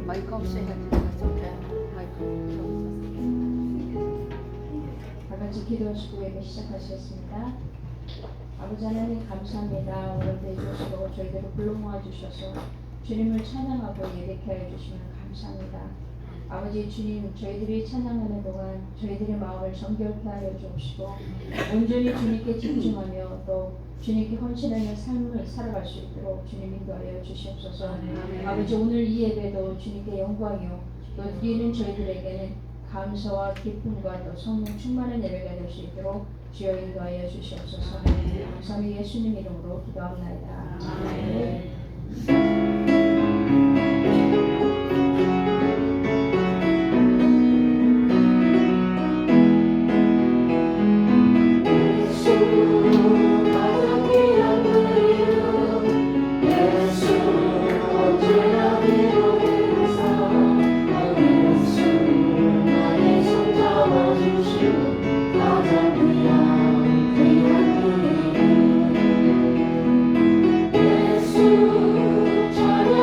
마이크 없이 해가지고 이렇게 마이크 다 같이 기도 수고에게 시작하시겠습니다. 아버지 하나님 감사합니다. 오늘도 이곳으로 저희들을 불러 모아 주셔서 주님을 찬양하고 예배케 하여 주시면 감사합니다. 아버지 주님, 저희들이 찬양하는 동안 저희들의 마음을 정결케 하여 주시고 온전히 주님께 집중하며 또 주님께 헌신하는 삶을 살아갈 수 있도록 주님 인도하여 주시옵소서. 아버지 오늘 이 예배도 주님께 영광이요 또 드리는 저희들에게는 감사와 기쁨과 또 성령 충만한 예배가 될 수 있도록 주여 인도하여 주시옵소서. 감사합니다. 예수님 이름으로 기도합나이다. 아멘. 예수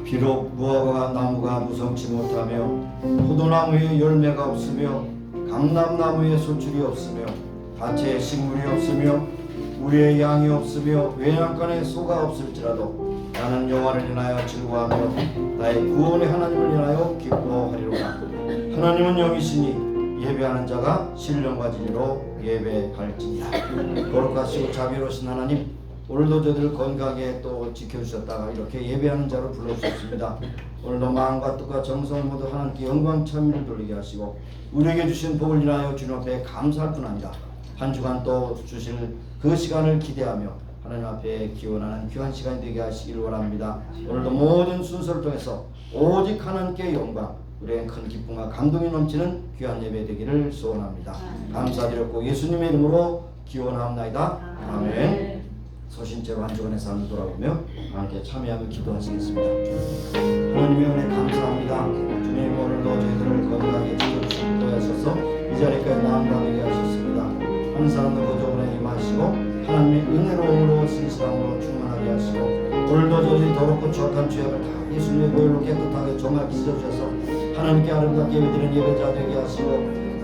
비록 무화과 나무가 무성치 못하며 포도나무에 열매가 없으며 감람나무에 소출이 없으며 밭에 식물이 없으며 우리의 양이 없으며 외양간에 소가 없을지라도 나는 여호와를 인하여 즐거워하며 나의 구원의 하나님을 인하여 기뻐하리로다. 하나님은 영이시니 예배하는 자가 신령과 진리로 예배할지니라. 거룩하시고 자비로우신 하나님, 오늘도 저들을 건강하게 또 지켜주셨다가 이렇게 예배하는 자로 불러주셨습니다. 오늘도 마음과 뜻과 정성 모두 하나님께 영광 찬미를 돌리게 하시고 우리에게 주신 복을 인하여 주님 앞에 감사할 뿐 아니라 한 주간 또 주실 그 시간을 기대하며 하나님 앞에 기원하는 귀한 시간이 되게 하시기를 원합니다. 오늘도 모든 순서를 통해서 오직 하나님께 영광, 우리의 큰 기쁨과 감동이 넘치는 귀한 예배 되기를 소원합니다. 감사드렸고 예수님의 이름으로 기원하옵나이다. 아멘. 소신체로 한 주간의 삶을 돌아보며 함께 참여하며 기도하시겠습니다. 하나님의 은혜 감사합니다. 주님, 오늘도 저희들을 건강하게 지켜주시고 하셔서 이 자리까지 나아가게 하셨습니다. 한 사람도 거저분에 임하시고 하나님의 은혜로움으로 신실함으로 충만하게 하시고 오늘도 저희들이 더럽고 추악한 죄악을 다 예수님의 보혈로 깨끗하게 정확히 씻어주셔서 하나님께 아름답게 예배드리는 예배자 되게 하시고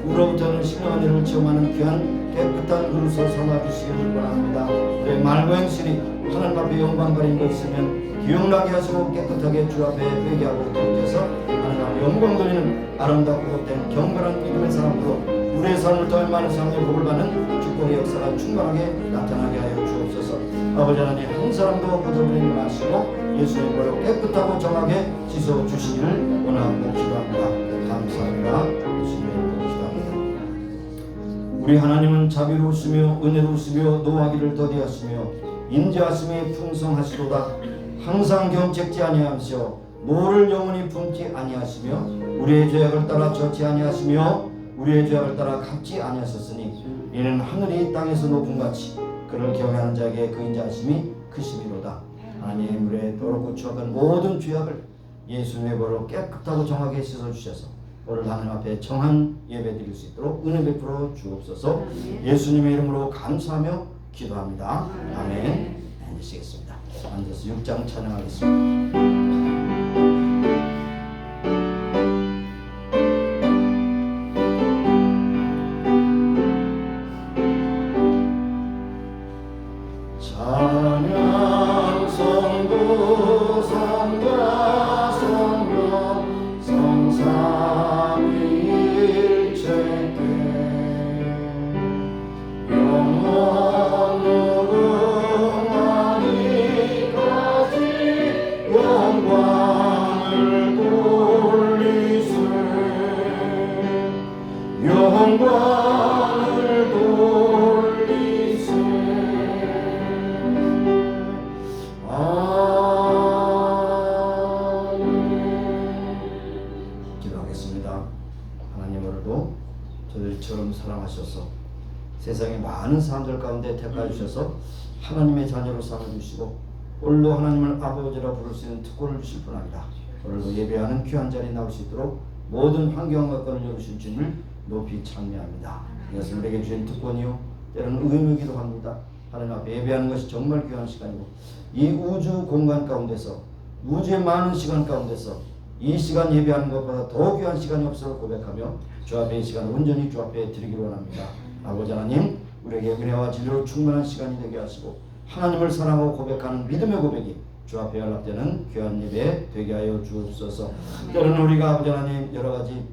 우로부터는 신령한 일을 체험하는 귀한 깨끗한 그릇으로 삼아주시기를 원합니다. 우리의 말과 행실이 하나님 앞에 영광 가린 것 있으면 기억나게 하시고 깨끗하게 주 앞에 회개하고 돌이켜서 하나님 앞에 영광 돌리는 아름답고 복된 경건한 믿음의 사람으로 우리의 삶을 통해 많은 사람의 복을 받는 축복의 역사가 충만하게 나타나게 하여 주옵소서. 아버지 하나님, 한 사람도 거듭을 마시고 예수의 보혈로 깨끗하고 정하게 씻어주시기를 원하고 기도합니다. 감사합니다. 예수님의 이름으로 기도합니다. 우리 하나님은 자비로우시며 은혜로우시며 노하기를 더디하시며 인자하심이 풍성하시도다. 항상 경책지 아니하시며 노를 영원히 품지 아니하시며 우리의 죄악을 따라 젖지 아니하시며 우리의 죄악을 따라 갚지 아니하셨으니 이는 하늘이 땅에서 높음같이 그를 경외하는 자에게 그 인자하심이 크심이로다. 하나님, 우리의 더럽고 추악한 모든 죄악을 예수님의 보혈로 깨끗하고 정하게 씻어주셔서 오늘 하나님 앞에 정한 예배 드릴 수 있도록 은혜 베풀어 주옵소서. 예수님의 이름으로 감사하며 기도합니다. 아멘. 앉으시겠습니다. 앉아서 6장 찬양하겠습니다. 찬양 성부 성가 영광을 돌리세 영광을 돌리세 아멘. 기도하겠습니다. 하나님 오늘도 저들처럼 사랑하셔서 세상의 많은 사람들 가운데 택하여 주셔서 하나님의 자녀로 삼아주시고 오늘도 하나님을 아버지라 부를 수 있는 특권을 주실 뿐 아니라 오늘도 예배하는 귀한 자리에 나올 수 있도록 모든 환경과 건을 열으신 주님을 높이 찬미합니다. 이것은 우리에게 주신 특권이요 때로는 의무이기도 합니다. 하나님 앞에 예배하는 것이 정말 귀한 시간이고 이 우주 공간 가운데서 우주의 많은 시간 가운데서 이 시간 예배하는 것보다 더 귀한 시간이 없음을 고백하며 주 앞에 이 시간을 온전히 주 앞에 드리기를 원합니다. 아버지 하나님 우리에게 은혜와 진리로 충만한 시간이 되게 하시고 하나님을 사랑하고 고백하는 믿음의 고백이 주 앞에 연락되는 귀한 예배 되게 하여 주옵소서. 때로는 우리가 아버지 하나님 여러가지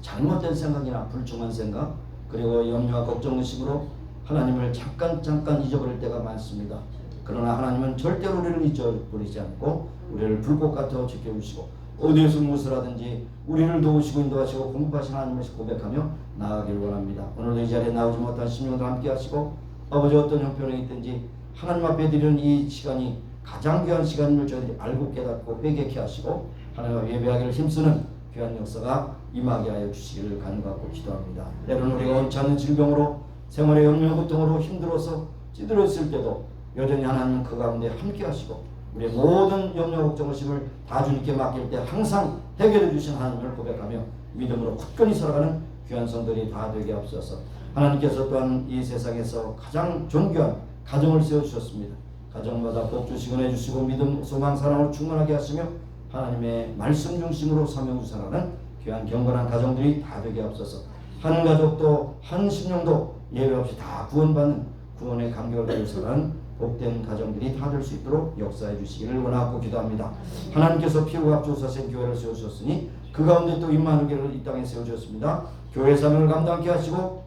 잘못된 생각이나 불충한 생각 그리고 염려와 걱정의식으로 하나님을 잠깐 잊어버릴 때가 많습니다. 그러나 하나님은 절대로 우리를 잊어버리지 않고 우리를 불꽃 같아 지켜주시고 어디에서 무엇을 하든지 우리를 도우시고 인도하시고 공급하신 하나님을 고백하며 나아가길 원합니다. 오늘도 이 자리에 나오지 못한 심령들 함께 하시고 아버지 어떤 형편에 있든지 하나님 앞에 드리는 이 시간이 가장 귀한 시간임을 저희들이 알고 깨닫고 회개케 하시고 하나님 앞에 예배하기를 힘쓰는 귀한 역사가 임하게 하여 주시기를 간구하고 기도합니다. 때로는 우리가 원치 않는 질병으로 생활의 염려 고통으로 힘들어서 찌들었을 때도 여전히 하나님은 그 가운데 함께 하시고 우리의 모든 염려 걱정 의식을 다 주님께 맡길 때 항상 해결해 주신 하나님을 고백하며 믿음으로 굳건히 살아가는 귀한 성들이 다 되게 앞서서 하나님께서 또한 이 세상에서 가장 존귀한 가정을 세워주셨습니다. 가정마다 복 주시고 내주시고 믿음, 소망, 사랑으로 충만하게 하시며 하나님의 말씀 중심으로 사명주 살아가는 귀한 경건한 가정들이 다 되게 앞서서 한 가족도 한 심령도 예외 없이 다 구원받는 구원의 감격을 가지고 살아가는 복된 가정들이 다 될 수 있도록 역사해 주시기를 원하고 기도합니다. 하나님께서 피로 앞주어서 생 교회를 세우셨으니 그 가운데 또 임마누엘을 이 땅에 세우셨습니다. 교회 사명을 감당케 하시고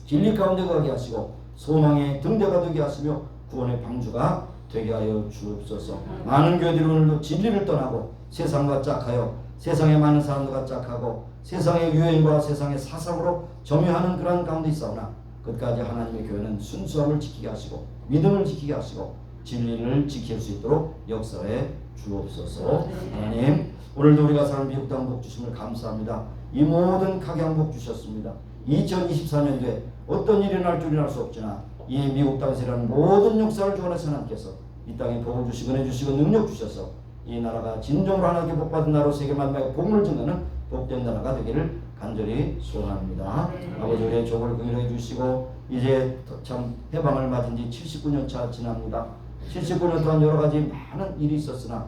진리 가운데 가게 하시고 소망의 등대가 되게 하시며 구원의 방주가 되게 하여 주옵소서. 많은 교회들이 오늘도 진리를 떠나고 세상과 짝하여 세상에 많은 사람들과 짝하고 세상의 유행과 세상의 사상으로 점유하는 그런 가운데 있사오나 끝까지 하나님의 교회는 순수함을 지키게 하시고 믿음을 지키게 하시고 진리를 지킬 수 있도록 역사해 주옵소서. 하나님 오늘도 우리가 사는 미국 땅 복 주심을 감사합니다. 이 모든 각양 복 주셨습니다. 2024년도에 어떤 일이 날 줄이 날 수 없지나 이 미국 땅에서 일하는 모든 역사를 주관하신 하나님께서 이 땅에 복을 주시고 은혜 주시고 능력 주셔서 이 나라가 진정으로 하나님께 복받은 나라로 세계 만방에 복을 증거하는 복된 나라가 되기를 간절히 소원합니다. 아버지 우리의 조국을 긍휼히 주시고 이제 참 해방을 맞은 지 79년 차 지납니다. 79년 동안 여러 가지 많은 일이 있었으나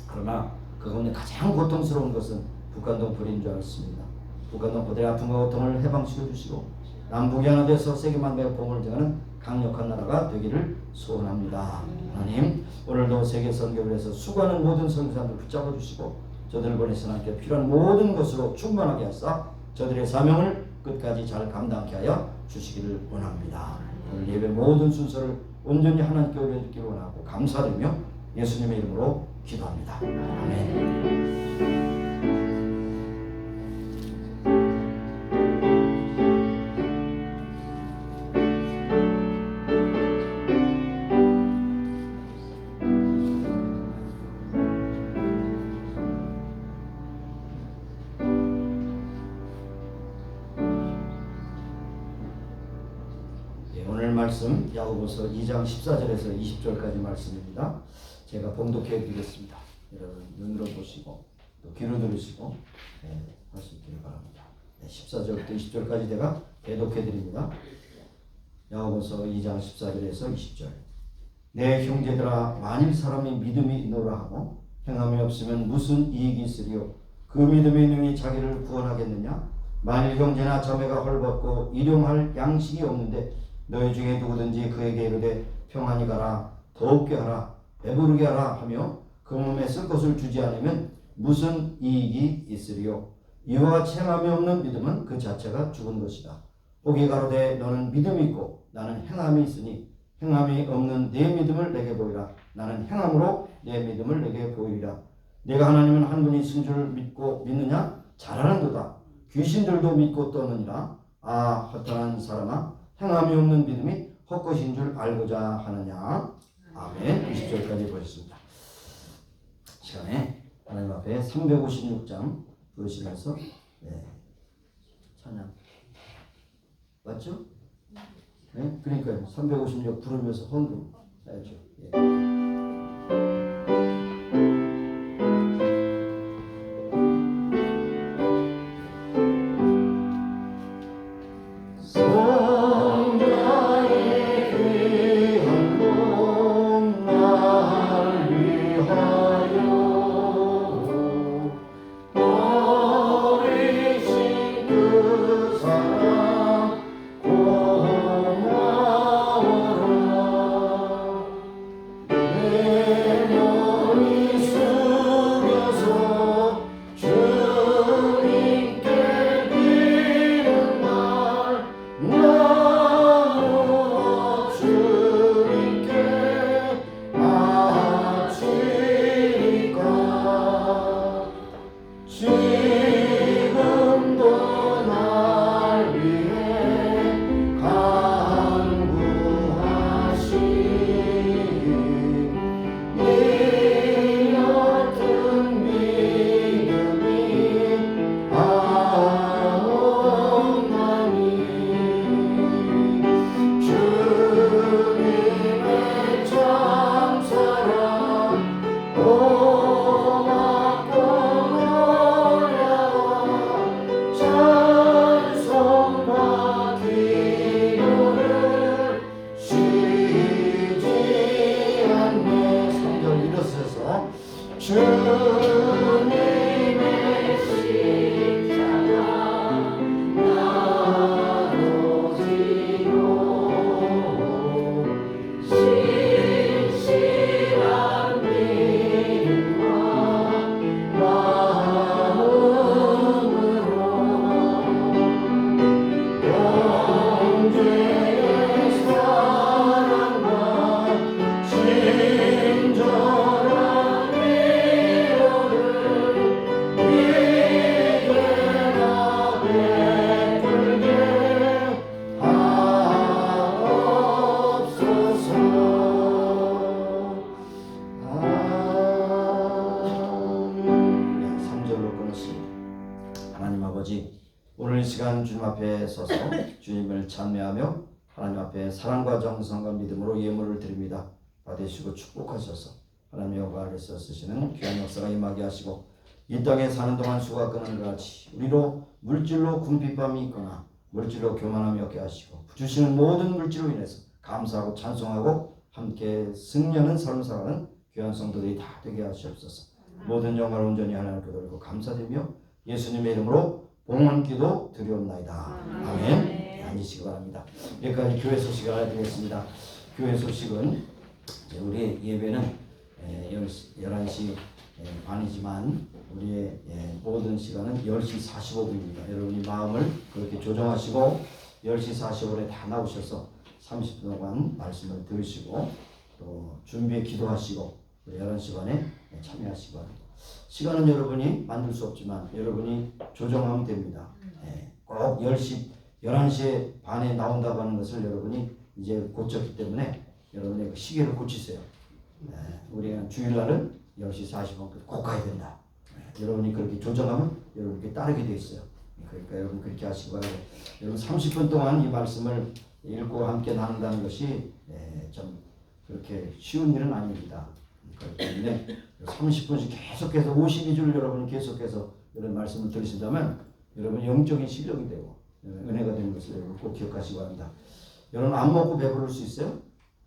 그러나 그 가운데 가장 고통스러운 것은 북한동 불인 줄 알았습니다. 북한동 그들의 아픔과 고통을 해방시켜 주시고 남북이 하나 돼서 세계 만방에 복을 증거하는 강력한 나라가 되기를 소원합니다. 하나님 오늘도 세계 선교를 해서 수고하는 모든 선교사님들 붙잡아 주시고 저들을 보내서 하나님께 필요한 모든 것으로 충만하게 하사 저들의 사명을 끝까지 잘 감당케 하여 주시기를 원합니다. 오늘 예배 모든 순서를 온전히 하나님께 올려드리기를 원하고 감사드리며 예수님의 이름으로 기도합니다. 아멘. 말씀 야고보서 2장 14절에서 20절까지 말씀입니다. 제가 봉독해 드리겠습니다. 여러분 눈으로 보시고 또 귀로 들으시고 하시기를 바랍니다. 14절부터 20절까지 제가 대독해 드립니다. 야고보서 2장 14절에서 20절. 내 형제들아 만일 사람이 믿음이 있노라 하고 행함이 없으면 무슨 이익이 있으리요? 그 믿음의 능히 자기를 구원하겠느냐? 만일 형제나 자매가 헐벗고 일용할 양식이 없는데 너희 중에 누구든지 그에게 이르되 평안히 가라 더욱게 하라 배부르게 하라 하며 그 몸에 쓸 것을 주지 않으면 무슨 이익이 있으리요? 이와 같이 행함이 없는 믿음은 그 자체가 죽은 것이다. 보기 가로되 너는 믿음이 있고 나는 행함이 있으니 행함이 없는 내 믿음을 내게 보이라. 나는 행함으로 내 믿음을 내게 보이리라. 내가 하나님은 한 분이 있은 줄 믿느냐? 잘하는도다. 귀신들도 믿고 떠느니라. 아, 허탄한 사람아, 행함이 없는 믿음이 헛것인 줄 알고자 하느냐. 아멘. 20절까지 보셨습니다. 시간에 하나님 앞에 356장 부르시면서 찬양 맞죠? 네? 그러니까요. 356 부르면서 헌금 해야죠. 오늘 이 시간 주님 앞에 서서 주님을 찬미하며 하나님 앞에 사랑과 정성과 믿음으로 예물을 드립니다. 받으시고 축복하셔서 하나님의 영광 안에서 쓰시는 귀한 역사가 임하게 하시고 이 땅에 사는 동안 수가 끊는 것 같이 우리로 물질로 궁핍함이 있거나 물질로 교만함이 없게 하시고 주시는 모든 물질로 인해서 감사하고 찬송하고 함께 승리하는 삶을 살아가는 귀한 성도들이 다 되게 하시옵소서. 모든 영광을 온전히 하나님께 돌리고 감사드리며 예수님의 이름으로 봉헌기도 드리옵나이다. 아멘. 앉으시기 바랍니다. 여기까지 교회 소식을 알려드리겠습니다. 교회 소식은 우리 예배는 11시 반이지만 우리의 모든 시간은 10시 45분입니다. 여러분이 마음을 그렇게 조정하시고 10시 45분에 다 나오셔서 30분 동안 말씀을 들으시고 또 준비에 기도하시고 11시 반에 참여하시기 바랍니다. 시간은 여러분이 만들 수 없지만 여러분이 조정하면 됩니다. 꼭 11시에 반에 나온다고 하는 것을 여러분이 이제 고쳤기 때문에 여러분의 그 시계를 고치세요. 우리가 주일날은 10시 40분까지 꼭 가야 된다. 여러분이 그렇게 조정하면 여러분께 따르게 돼 있어요. 그러니까 여러분 그렇게 하시기 바라고. 여러분 30분 동안 이 말씀을 읽고 함께 나눈다는 것이 좀 그렇게 쉬운 일은 아닙니다. 그렇기 때문에 30분씩 계속해서 52줄 여러분 계속해서 이런 말씀을 들으신다면 여러분 영적인 실력이 되고 은혜가 되는 것을 여러분 꼭 기억하시기 바랍니다. 여러분 안 먹고 배부를 수 있어요?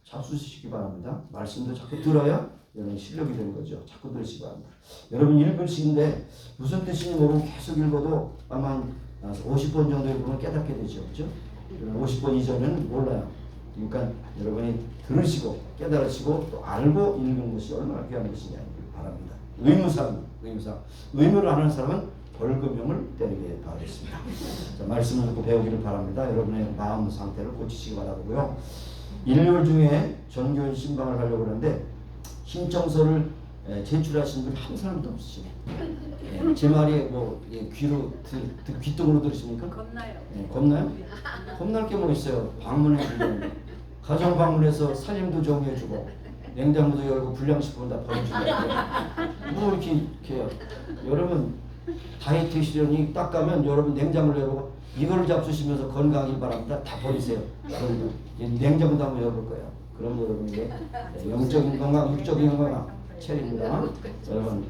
잡수시기 바랍니다. 말씀도 자꾸 들어야 여러분 실력이 되는 거죠. 자꾸 들으시기 바랍니다. 여러분 읽으시는데 무슨 뜻인지 모르고 계속 읽어도 아마 50번 정도 읽으면 깨닫게 되죠. 그렇죠? 50번 이전에는 몰라요. 그러니까 여러분이 들으시고 깨달으시고 또 알고 읽는 것이 얼마나 귀한 것이냐 바랍니다. 의무를 하는 사람은 벌금형을 때리게 바라겠습니다. 자, 말씀을 듣고 배우기를 바랍니다. 여러분의 마음 상태를 고치시기 바라고요. 일요일 중에 전교인 신방을 하려고 하는데 신청서를 제출하신 분 한 사람도 없으시네. 제 말이 뭐 귀로 귀뚱으로 들으십니까? 겁나요. 겁나요? 겁날 게 뭐 있어요? 방문해 주고 가정 방문해서 살림도 정리해주고 냉장고도 열고 불량식품 다 버려주고 뭐 이렇게 해요. 여러분 다이어트 시련이 딱 가면 여러분 냉장고를 열고 이걸 잡수시면서 건강하길 바랍니다. 다 버리세요. 그럼 냉장고도 한번 열어볼 거예요. 그럼 여러분 이게 영적인 건강, 육적인 건강 체리입니다. 여러분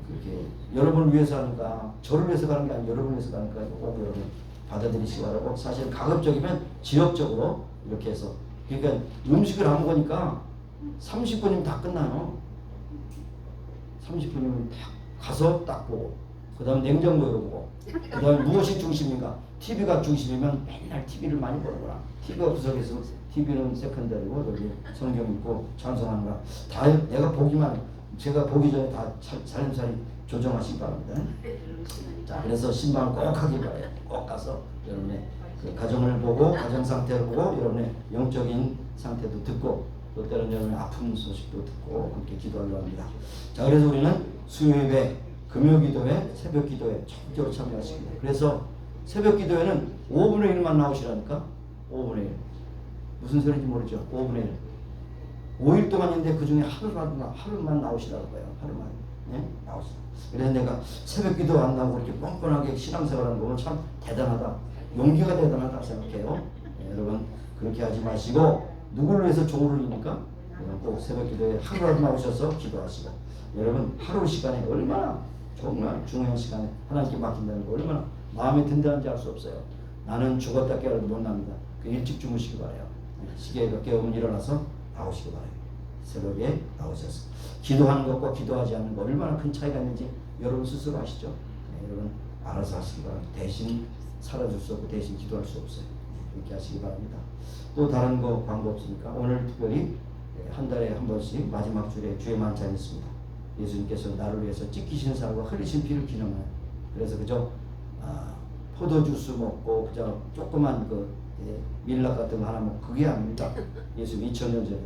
그렇게 여러분을 위해서 하니까 저를 위해서 가는 게 아니고 여러분을 위해서 가니까 꼭 여러분 받아들이시기 바라고 사실 가급적이면 지역적으로 이렇게 해서 그러니까 음식을 안 먹으니까 30분이면 다 끝나요. 30분이면 딱 가서 딱 보고 그 다음 냉장고 열어보고 그 다음에 무엇이 중심인가 TV가 중심이면 맨날 TV를 많이 보는구나. TV가 구석에서 TV는 세컨더리고 여기 성경 읽고 찬송하는 거 다 내가 보기만 제가 보기 전에 다 살림살이 조정하시기 바랍니다. 자 그래서 신방을 꼭 하길 바래요. 꼭 가서 여러분의 그 가정을 보고 가정 상태를 보고 여러분의 영적인 상태도 듣고 또 때로는 여러분의 아픈 소식도 듣고 함께 기도하려 합니다. 자 그래서 우리는 수요예배, 금요기도회, 새벽기도회 적극적으로 참여하십니다. 그래서 새벽기도회는 5분의 1만 나오시라니까 5분의 1 무슨 소리인지 모르죠. 5분의 1 5일 동안인데 그 중에 하루만 나오시라는 거예요. 하루만 나오시라. 그래서 내가 새벽기도 안 나오고 이렇게 뻔뻔하게 신앙생활하는 거는 참 대단하다. 용기가 대단하다 생각해요. 여러분 그렇게 하지 마시고 누구를 위해서 종을 울리니까 꼭 새벽기도에 하루라도 나오셔서 기도하시고 여러분 하루 시간에 얼마나 정말 중요한 시간에 하나님께 맡긴다는 거 얼마나 마음에 든다는지 알 수 없어요. 나는 죽었다 깨어나도 못 납니다. 그 일찍 주무시기 바라요. 시계가 깨우면 일어나서 나오시기 바라요. 새벽에 나오셔서 기도하는 것과 기도하지 않는 것 얼마나 큰 차이가 있는지 여러분 스스로 아시죠? 여러분 알아서 하시기 바랍니다. 대신 살아줄 수 없고 대신 기도할 수 없어요. 그렇게 하시기 바랍니다. 또 다른 거 광고 없으니까 오늘 특별히 한 달에 한 번씩 마지막 주에 주의 만찬이 있습니다. 예수님께서 나를 위해서 찢기신 살과 흘리신 피를 기념하는 그래서 그저 포도주스 먹고 그저 조그만 그 밀랍 같은 거 하나 먹고 그게 아닙니다. 예수 2000년 전에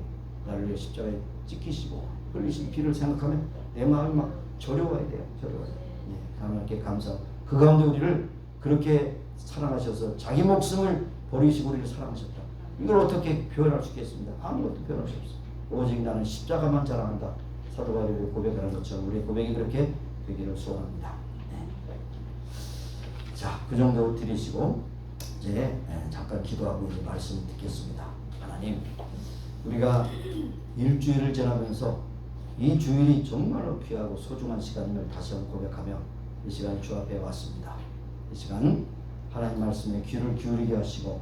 나를 위해 십자가에 찢기시고 흘리신 피를 생각하면 내 마음이 막 저려와야 돼요. 저려와야 돼요. 하나님께 감사. 그 가운데 우리를 그렇게 사랑하셔서 자기 목숨을 버리시고 우리를 사랑하셨다. 이걸 어떻게 표현할 수 있겠습니다. 아무것도 표현할 수 없어. 오직 나는 십자가만 자랑한다. 사도 바울이 고백하는 것처럼 우리의 고백이 그렇게 되기를 소원합니다. 자, 그 정도 드리시고 이제 잠깐 기도하고 이제 말씀 듣겠습니다. 하나님, 우리가 일주일을 지나면서 이 주일이 정말로 귀하고 소중한 시간임을 다시 한번 고백하며 이 시간 주 앞에 왔습니다. 이 시간 하나님 말씀에 귀를 기울이게 하시고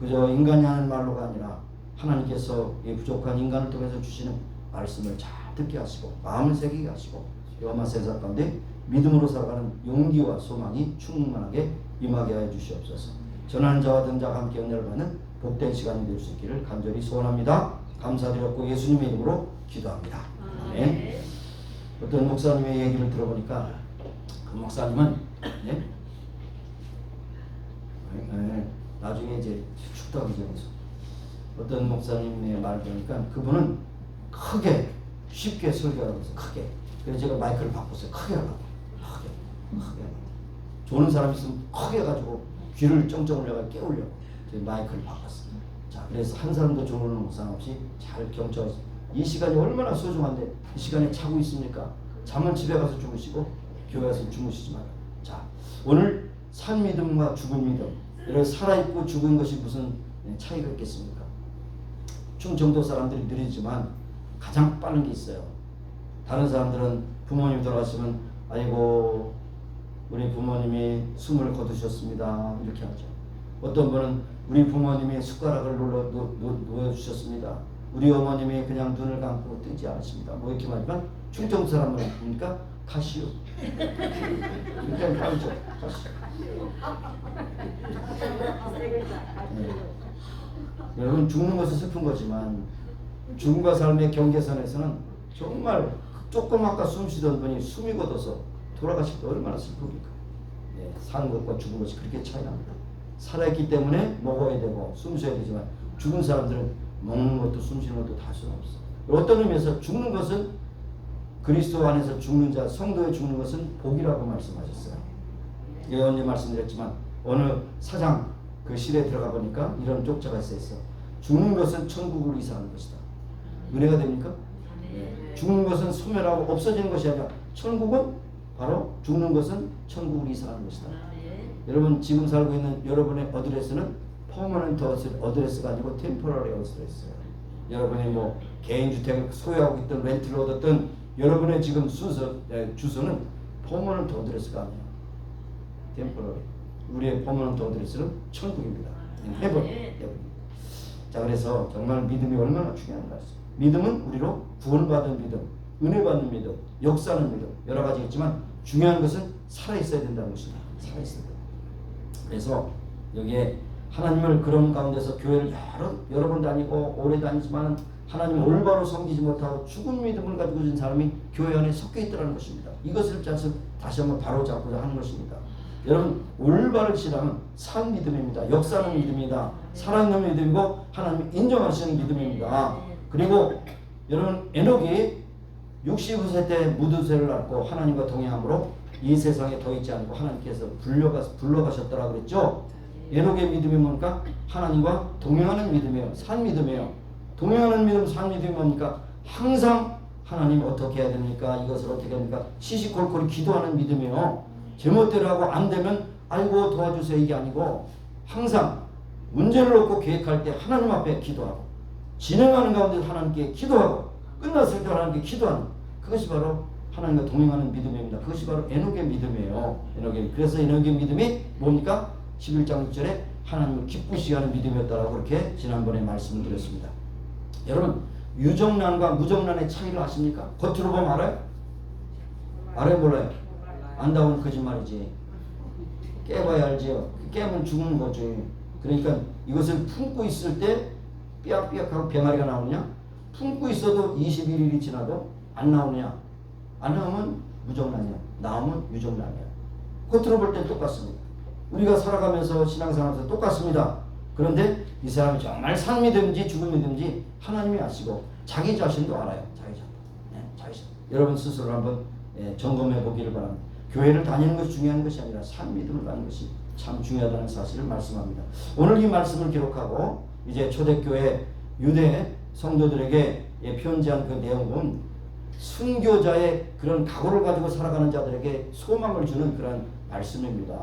그저 인간이 하는 말로가 아니라 하나님께서 이 부족한 인간을 통해서 주시는 말씀을 잘 듣게 하시고 마음을 새기게 하시고 험한 세상 가운데 믿음으로 살아가는 용기와 소망이 충만하게 임하게 하여 주시옵소서. 전하는 자와 듣는 자가 함께 은혜를 받는 복된 시간이 될 수 있기를 간절히 소원합니다. 감사드렸고 예수님의 이름으로 기도합니다. 아멘. 어떤 목사님의 얘기를 들어보니까 그 목사님은 나중에 이제 춥다고 전해서 어떤 목사님의 말을 들으니까 그분은 크게 쉽게 설교하면서 크게 그래서 제가 마이크를 바꿨어요. 크게 하라고 크게 조는 사람 있으면 크게 해가지고 귀를 쩡쩡 올려가 깨우려고 마이크를 바꿨어요. 자 그래서 한 사람도 조는 상관없이 잘 경청해서 이 시간이 얼마나 소중한데 이 시간에 자고 있습니까? 잠은 집에 가서 주무시고 교회 가서 주무시지 말아요. 자 오늘 산 믿음과 죽은 믿음 이런 살아있고 죽은 것이 무슨 차이가 있겠습니까? 충청도 사람들이 느리지만 가장 빠른 게 있어요. 다른 사람들은 부모님 돌아가시면 아이고 우리 부모님이 숨을 거두셨습니다 이렇게 하죠. 어떤 분은 우리 부모님이 숟가락을 놓여주셨습니다. 우리 어머님이 그냥 눈을 감고 뜨지 않으십니다. 뭐 이렇게 말하면 충청도 사람은 보니까 가시오. 굉장히 빠르죠. 가시오. 여러분 죽는 것은 슬픈 거지만 죽음과 삶의 경계선에서는 정말 조금 아까 숨 쉬던 분이 숨이 걷어서 돌아가실 때 얼마나 슬픕니까? 사는 것과 죽은 것이 그렇게 차이 납니다. 살아있기 때문에 먹어야 되고 숨 쉬어야 되지만 죽은 사람들은 먹는 것도 숨 쉬는 것도 다 수는 없어. 어떤 의미에서 죽는 것은 그리스도 안에서 죽는 자, 성도에 죽는 것은 복이라고 말씀하셨어요. 예, 언제 말씀드렸지만 어느 사장 그 실에 들어가 보니까 이런 쪽자가 있어. 죽는 것은 천국을 이상하는 것이다. 은혜가 됩니까? 예. 죽는 것은 소멸하고 없어지는 것이 아니라 천국은 바로 죽는 것은 천국을 이상하는 것이다. 여러분 지금 살고 있는 여러분의 어드레스는 퍼머넌트 어드레스가 아니고 템포러리 어드레스예요. 여러분이 뭐 개인주택을 소유하고 있던 렌트를 얻었던 여러분의 지금 주소는 퍼머넌트 어드레스가 아니에요. 템포러리. 우리의 퍼머넌트 어드레스는 천국입니다. 해본. 자, 그래서 정말 믿음이 얼마나 중요한가. 믿음은 우리로 구원받은 믿음, 은혜받는 믿음, 역사하는 믿음 여러 가지 있지만 중요한 것은 살아있어야 된다는 것입니다. 살아있어야 돼요. 그래서 여기에 하나님을 그런 가운데서 교회를 여러 번 다니고 오래 다니지만 하나님을 올바로 섬기지 못하고 죽은 믿음을 가지고 있는 사람이 교회 안에 섞여 있더라는 것입니다. 이것을 다시 한번 바로잡고자 하는 것입니다. 여러분 올바른 신앙은 산 믿음입니다. 역사하는 믿음이다. 살아있는 믿음이고 하나님 인정하시는 믿음입니다. 그리고 여러분 에녹이 69세 때 무드세를 낳고 하나님과 동행함으로 이 세상에 더 있지 않고 하나님께서 불러가셨더라 그랬죠. 에녹의 믿음이 뭡니까? 하나님과 동행하는 믿음이에요. 산 믿음이에요. 동행하는 믿음, 산 믿음이 뭡니까? 항상 하나님 어떻게 해야 됩니까? 이것을 어떻게 합니까? 시시콜콜 기도하는 믿음이에요. 제멋대로 하고 안 되면 아이고 도와주세요 이게 아니고 항상 문제를 놓고 계획할 때 하나님 앞에 기도하고 진행하는 가운데 하나님께 기도하고 끝났을 때 하나님께 기도하는 그것이 바로 하나님과 동행하는 믿음입니다. 그것이 바로 에녹의 믿음이에요. 그래서 에녹의 믿음이 뭡니까? 11장 6절에 하나님을 기쁘시게 하는 믿음이었다라고 그렇게 지난번에 말씀을 드렸습니다. 여러분 유정란과 무정란의 차이를 아십니까? 겉으로 보면 알아요? 알아요 몰라요? 안다고는 거짓말이지. 깨봐야 알지요. 깨면 죽는 거지. 그러니까 이것을 품고 있을 때 삐약삐약하고 병아리가 나오느냐? 품고 있어도 21일이 지나도 안 나오느냐? 안 나오면 무정란이야. 나오면 유정란이야. 겉으로 볼 땐 똑같습니다. 우리가 살아가면서 신앙생활에서 똑같습니다. 그런데 이 사람이 정말 산 믿음인지 죽은 믿음인지 하나님이 아시고 자기 자신도 알아요. 자기 자신. 네, 자기 자신. 여러분 스스로 한번 점검해 보기를 바랍니다. 교회를 다니는 것이 중요한 것이 아니라 산 믿음을 갖는 것이 참 중요하다는 사실을 말씀합니다. 오늘 이 말씀을 기록하고 이제 초대교회 유대 성도들에게 편지한 그 내용은 순교자의 그런 각오를 가지고 살아가는 자들에게 소망을 주는 그런 말씀입니다.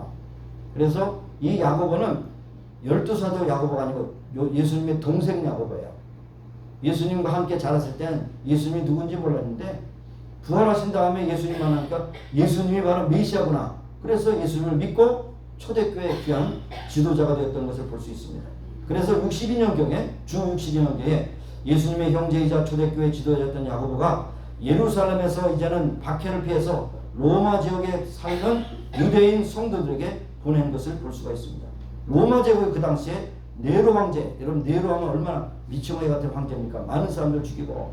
그래서 이 야고보는 12사도 야고보가 아니고 예수님의 동생 야고보예요. 예수님과 함께 자랐을 때는 예수님이 누군지 몰랐는데 부활하신 다음에 예수님 만나니까 예수님이 바로 메시아구나. 그래서 예수님을 믿고 초대교회 귀한 지도자가 되었던 것을 볼 수 있습니다. 그래서 62년경에 주 62년경에 예수님의 형제이자 초대교회 지도자였던 야고보가 예루살렘에서 이제는 박해를 피해서 로마 지역에 살던 유대인 성도들에게 보낸 것을 볼 수가 있습니다. 로마 제국의 그 당시에 네로 황제, 여러분 네로 하면 얼마나 미치광이 같은 황제입니까? 많은 사람들 죽이고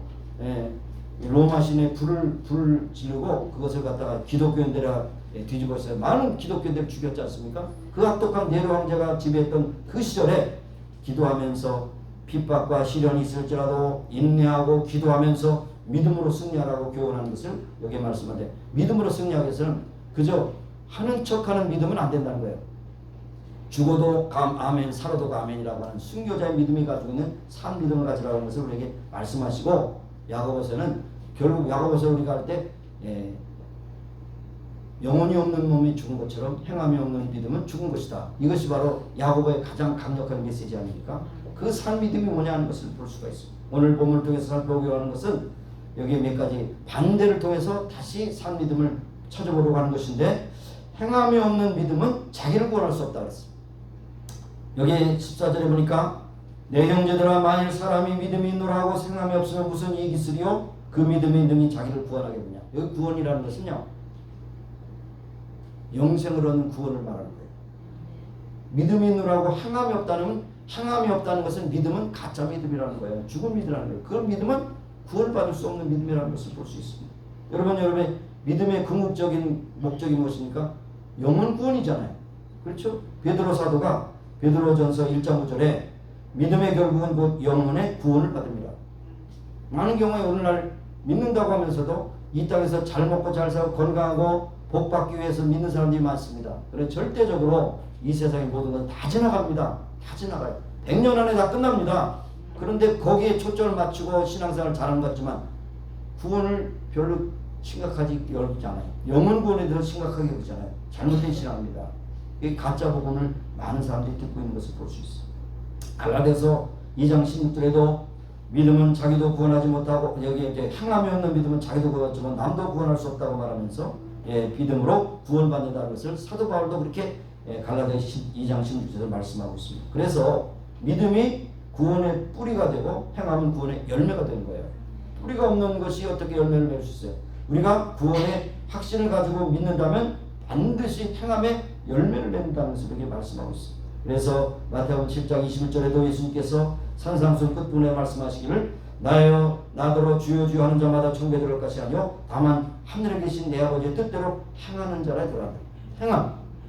로마 신에 불을 지르고 그것을 갖다가 기독교인들에 뒤집어 있어요. 많은 기독교인들을 죽였지 않습니까? 그 악독한 네로 황제가 지배했던 그 시절에 기도하면서 핍박과 시련이 있을지라도 인내하고 기도하면서 믿음으로 승리하라고 교훈하는 것을 여기에 말씀하는데 믿음으로 승리하기 위해서는 그저 하는 척하는 믿음은 안 된다는 거예요. 죽어도 아멘, 살아도 아멘이라고 하는 순교자의 믿음이 가지고 있는 산 믿음을 가지라고 하는 것을 우리에게 말씀하시고 야고보서는 결국 야고보서 우리가 할 때 영혼이 없는 몸이 죽은 것처럼 행함이 없는 믿음은 죽은 것이다. 이것이 바로 야고보의 가장 강력한 메시지 아닙니까? 그 산 믿음이 뭐냐 하는 것을 볼 수가 있습니다. 오늘 본문을 통해서 살펴보기로 하는 것은 여기에 몇 가지 반대를 통해서 다시 산 믿음을 찾아보려고 하는 것인데 행함이 없는 믿음은 자기를 구원할 수 없다 그랬습니다. 여기 14절에 보니까 내 형제들아 만일 사람이 믿음이 있노라 하고 행함이 없으면 무슨 이익이 있으리요? 그 믿음이 능히 자기를 구원하겠느냐. 여기 구원이라는 것은요 영생을 얻는 구원을 말하는 거예요. 믿음이 있노라고 행함이 없다는 것은 믿음은 가짜 믿음이라는 거예요. 죽은 믿음이라는 거예요. 그 믿음은 구원을 받을 수 없는 믿음이라는 것을 볼 수 있습니다. 여러분의 믿음의 궁극적인 목적이 무엇입니까? 영혼 구원이잖아요. 그렇죠? 베드로 사도가 베드로전서 1장 9절에 믿음의 결국은 곧 영혼의 구원을 받습니다. 많은 경우에 오늘날 믿는다고 하면서도 이 땅에서 잘 먹고 잘 살고 건강하고 복 받기 위해서 믿는 사람들이 많습니다. 그래서 절대적으로 이 세상의 모든 건 다 지나갑니다. 다 지나가요. 100년 안에 다 끝납니다. 그런데 거기에 초점을 맞추고 신앙생활을 잘하는 것 같지만 구원을 별로 심각하지 여기지 않아요. 영혼 구원에 대해서 심각하게 여기잖아요. 잘못된 신앙입니다. 이 가짜 복음을 많은 사람들이 듣고 있는 것을 볼 수 있어요. 갈라디아서 2장 16절에도 믿음은 자기도 구원하지 못하고 여기 이제 행함이 없는 믿음은 자기도 구원하지만 남도 구원할 수 없다고 말하면서 믿음으로 구원받는다는 것을 사도 바울도 그렇게 갈라디아서 2장 16절에 말씀하고 있습니다. 그래서 믿음이 구원의 뿌리가 되고 행함은 구원의 열매가 되는 거예요. 뿌리가 없는 것이 어떻게 열매를 맺을 수 있어요? 우리가 구원의 확신을 가지고 믿는다면 반드시 행함의 열매를 맺는다는 것을 이렇게 말씀하고 있습니다. 그래서 마태복음 7장 21절에도 예수님께서 산상수훈 끝부분에 말씀하시기를 나여 나더러 주여 주여 하는 자마다 천국에 들어갈 것이 아니요 다만 하늘에 계신 내 아버지의 뜻대로 행하는 자라 들어간다.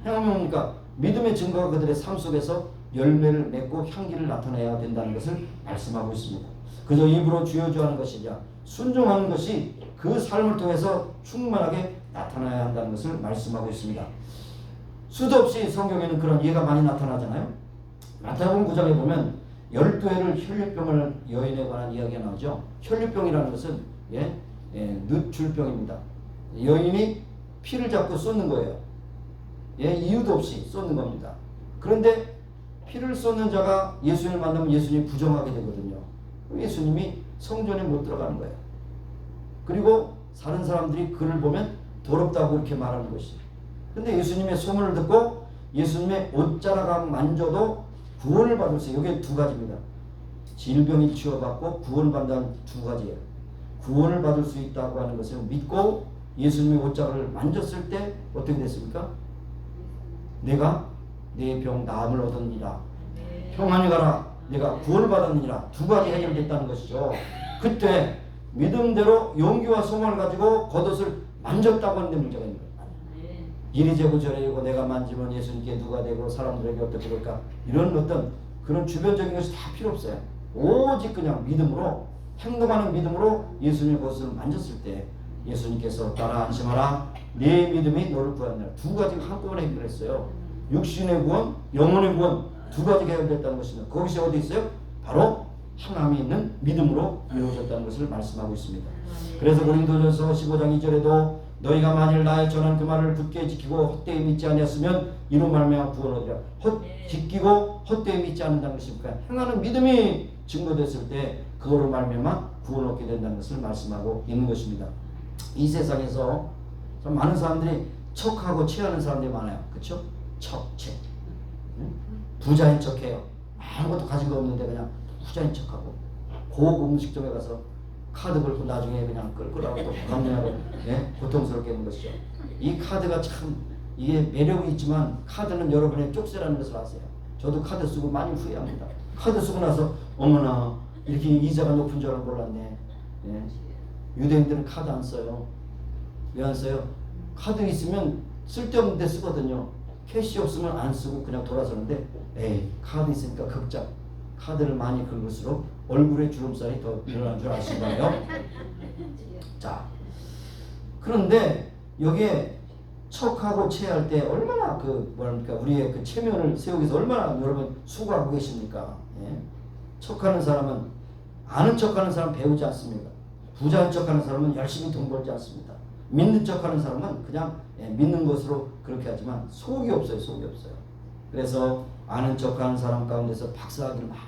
행함이 뭡니까? 믿음의 증거가 그들의 삶 속에서 열매를 맺고 향기를 나타내야 된다는 것을 말씀하고 있습니다. 그저 입으로 주여 주여 하는 것이냐 순종하는 것이 그 삶을 통해서 충만하게 나타나야 한다는 것을 말씀하고 있습니다. 수도 없이 성경에는 그런 예가 많이 나타나잖아요. 마태복음 9장에 보면 12해를 혈류병을 여인에 관한 이야기가 나오죠. 혈류병이라는 것은 뇌출병입니다. 여인이 피를 자꾸 쏟는 거예요. 이유도 없이 쏟는 겁니다. 그런데 피를 쏟는 자가 예수님을 만나면 예수님이 부정하게 되거든요. 예수님이 성전에 못 들어가는 거예요. 그리고 사는 사람들이 그를 보면 더럽다고 이렇게 말하는 것이죠. 근데 예수님의 소문을 듣고 예수님의 옷자락을 만져도 구원을 받을 수 있어요. 이게 두 가지입니다. 질병이 치유받고 구원받는 두 가지예요. 구원을 받을 수 있다고 하는 것을 믿고 예수님의 옷자락을 만졌을 때 어떻게 됐습니까? 내가 내 병 나음을 얻었느니라. 평안히 가라. 내가 구원을 받았느니라. 두 가지 해결됐다는 것이죠. 그때 믿음대로 용기와 소망을 가지고 겉옷을 만졌다고 하는데 문제가 있는 거예요. 이리 재고 저리 재고 내가 만지면 예수님께 누가 되고 사람들에게 어떻게 될까 이런 어떤 그런 주변적인 것이 다 필요 없어요. 오직 그냥 믿음으로 행동하는 믿음으로 예수님의 겉옷을 만졌을 때 예수님께서 따라 안심하라 내 믿음이 너를 구하느니라. 두 가지가 한꺼번에 해결했어요. 육신의 구원, 영혼의 구원 두 가지가 해결됐다는 것입니다. 거기서 어디 있어요? 바로 행함이 있는 믿음으로 이루어졌다는 것을 말씀하고 있습니다. 그래서 고린도전서 15장 2절에도 너희가 만일 나의 전한 그 말을 굳게 지키고 헛되이 믿지 아니했으면 이로 말미암아 구원 얻으리라. 지키고 헛되이 믿지 않는다는 것입니까? 행하는 믿음이 증거됐을 때 그거로 말미암아 구원 얻게 된다는 것을 말씀하고 있는 것입니다. 이 세상에서 좀 많은 사람들이 척하고 체하는 사람들이 많아요. 그렇죠? 체. 부자인 척해요. 아무것도 가진 거 없는데 그냥 부자인 척하고 고급 음식점에 가서 카드 걸고 나중에 그냥 끌끌하고 또 감내하고 고통스럽게 하는 것이죠. 이 카드가 참 이게 매력이 있지만 카드는 여러분의 쪽새라는 것을 아세요. 저도 카드 쓰고 많이 후회합니다. 카드 쓰고 나서 어머나 이렇게 이자가 높은 줄은 몰랐네. 유대인들은 카드 안 써요. 왜 안 써요? 카드 있으면 쓸데없는 데 쓰거든요. 캐시 없으면 안 쓰고 그냥 돌아서는데 카드 있으니까 극장. 카드를 많이 긁을수록 얼굴에 주름살이 더 늘어난 줄 아시나요? 자, 그런데 여기에 척하고 체할 때 얼마나 우리의 그 체면을 세우기 위해서 얼마나 여러분 수고하고 계십니까? 척하는 사람은 아는 척하는 사람 배우지 않습니다. 부자인 척하는 사람은 열심히 돈 벌지 않습니다. 믿는 척하는 사람은 그냥 믿는 것으로 그렇게 하지만 속이 없어요. 속이 없어요. 그래서 아는 척하는 사람 가운데서 박사학위를 많이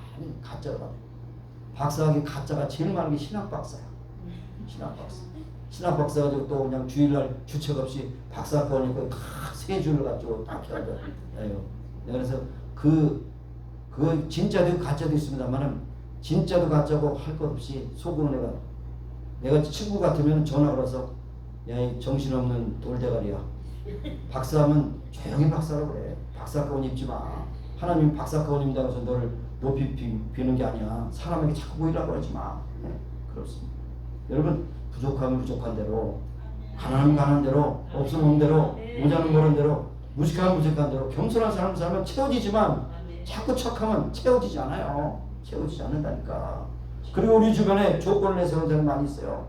가짜로 받아요. 박사학위 가짜가 제일 많은 게 신학박사야. 신학박사 가지고 또 그냥 주일날 주책 없이 박사학원 있고 세 줄을 가지고 딱 해가지고 그래서 그 진짜도 가짜도 있습니다만은 진짜도 가짜고 할 것 없이 속으로 내가 친구 같으면 전화 걸어서 야, 이 정신없는 돌대가리야. 박사하면 조용히 박사라고 그래. 박사가운 입지 마. 하나님 박사가운입니다. 그래서 너를 높이 비는 게 아니야. 사람에게 자꾸 보이라고 하지 마. 그렇습니다. 여러분 부족하면 부족한 대로, 가난하면 가난한 대로, 없으면 없는 대로, 모자는 모른 대로, 무식하면 무식한 대로 겸손한 사람 살면 채워지지만 자꾸 척하면 채워지지 않아요. 채워지지 않는다니까. 그리고 우리 주변에 조건을 내세우는 사람이 많이 있어요.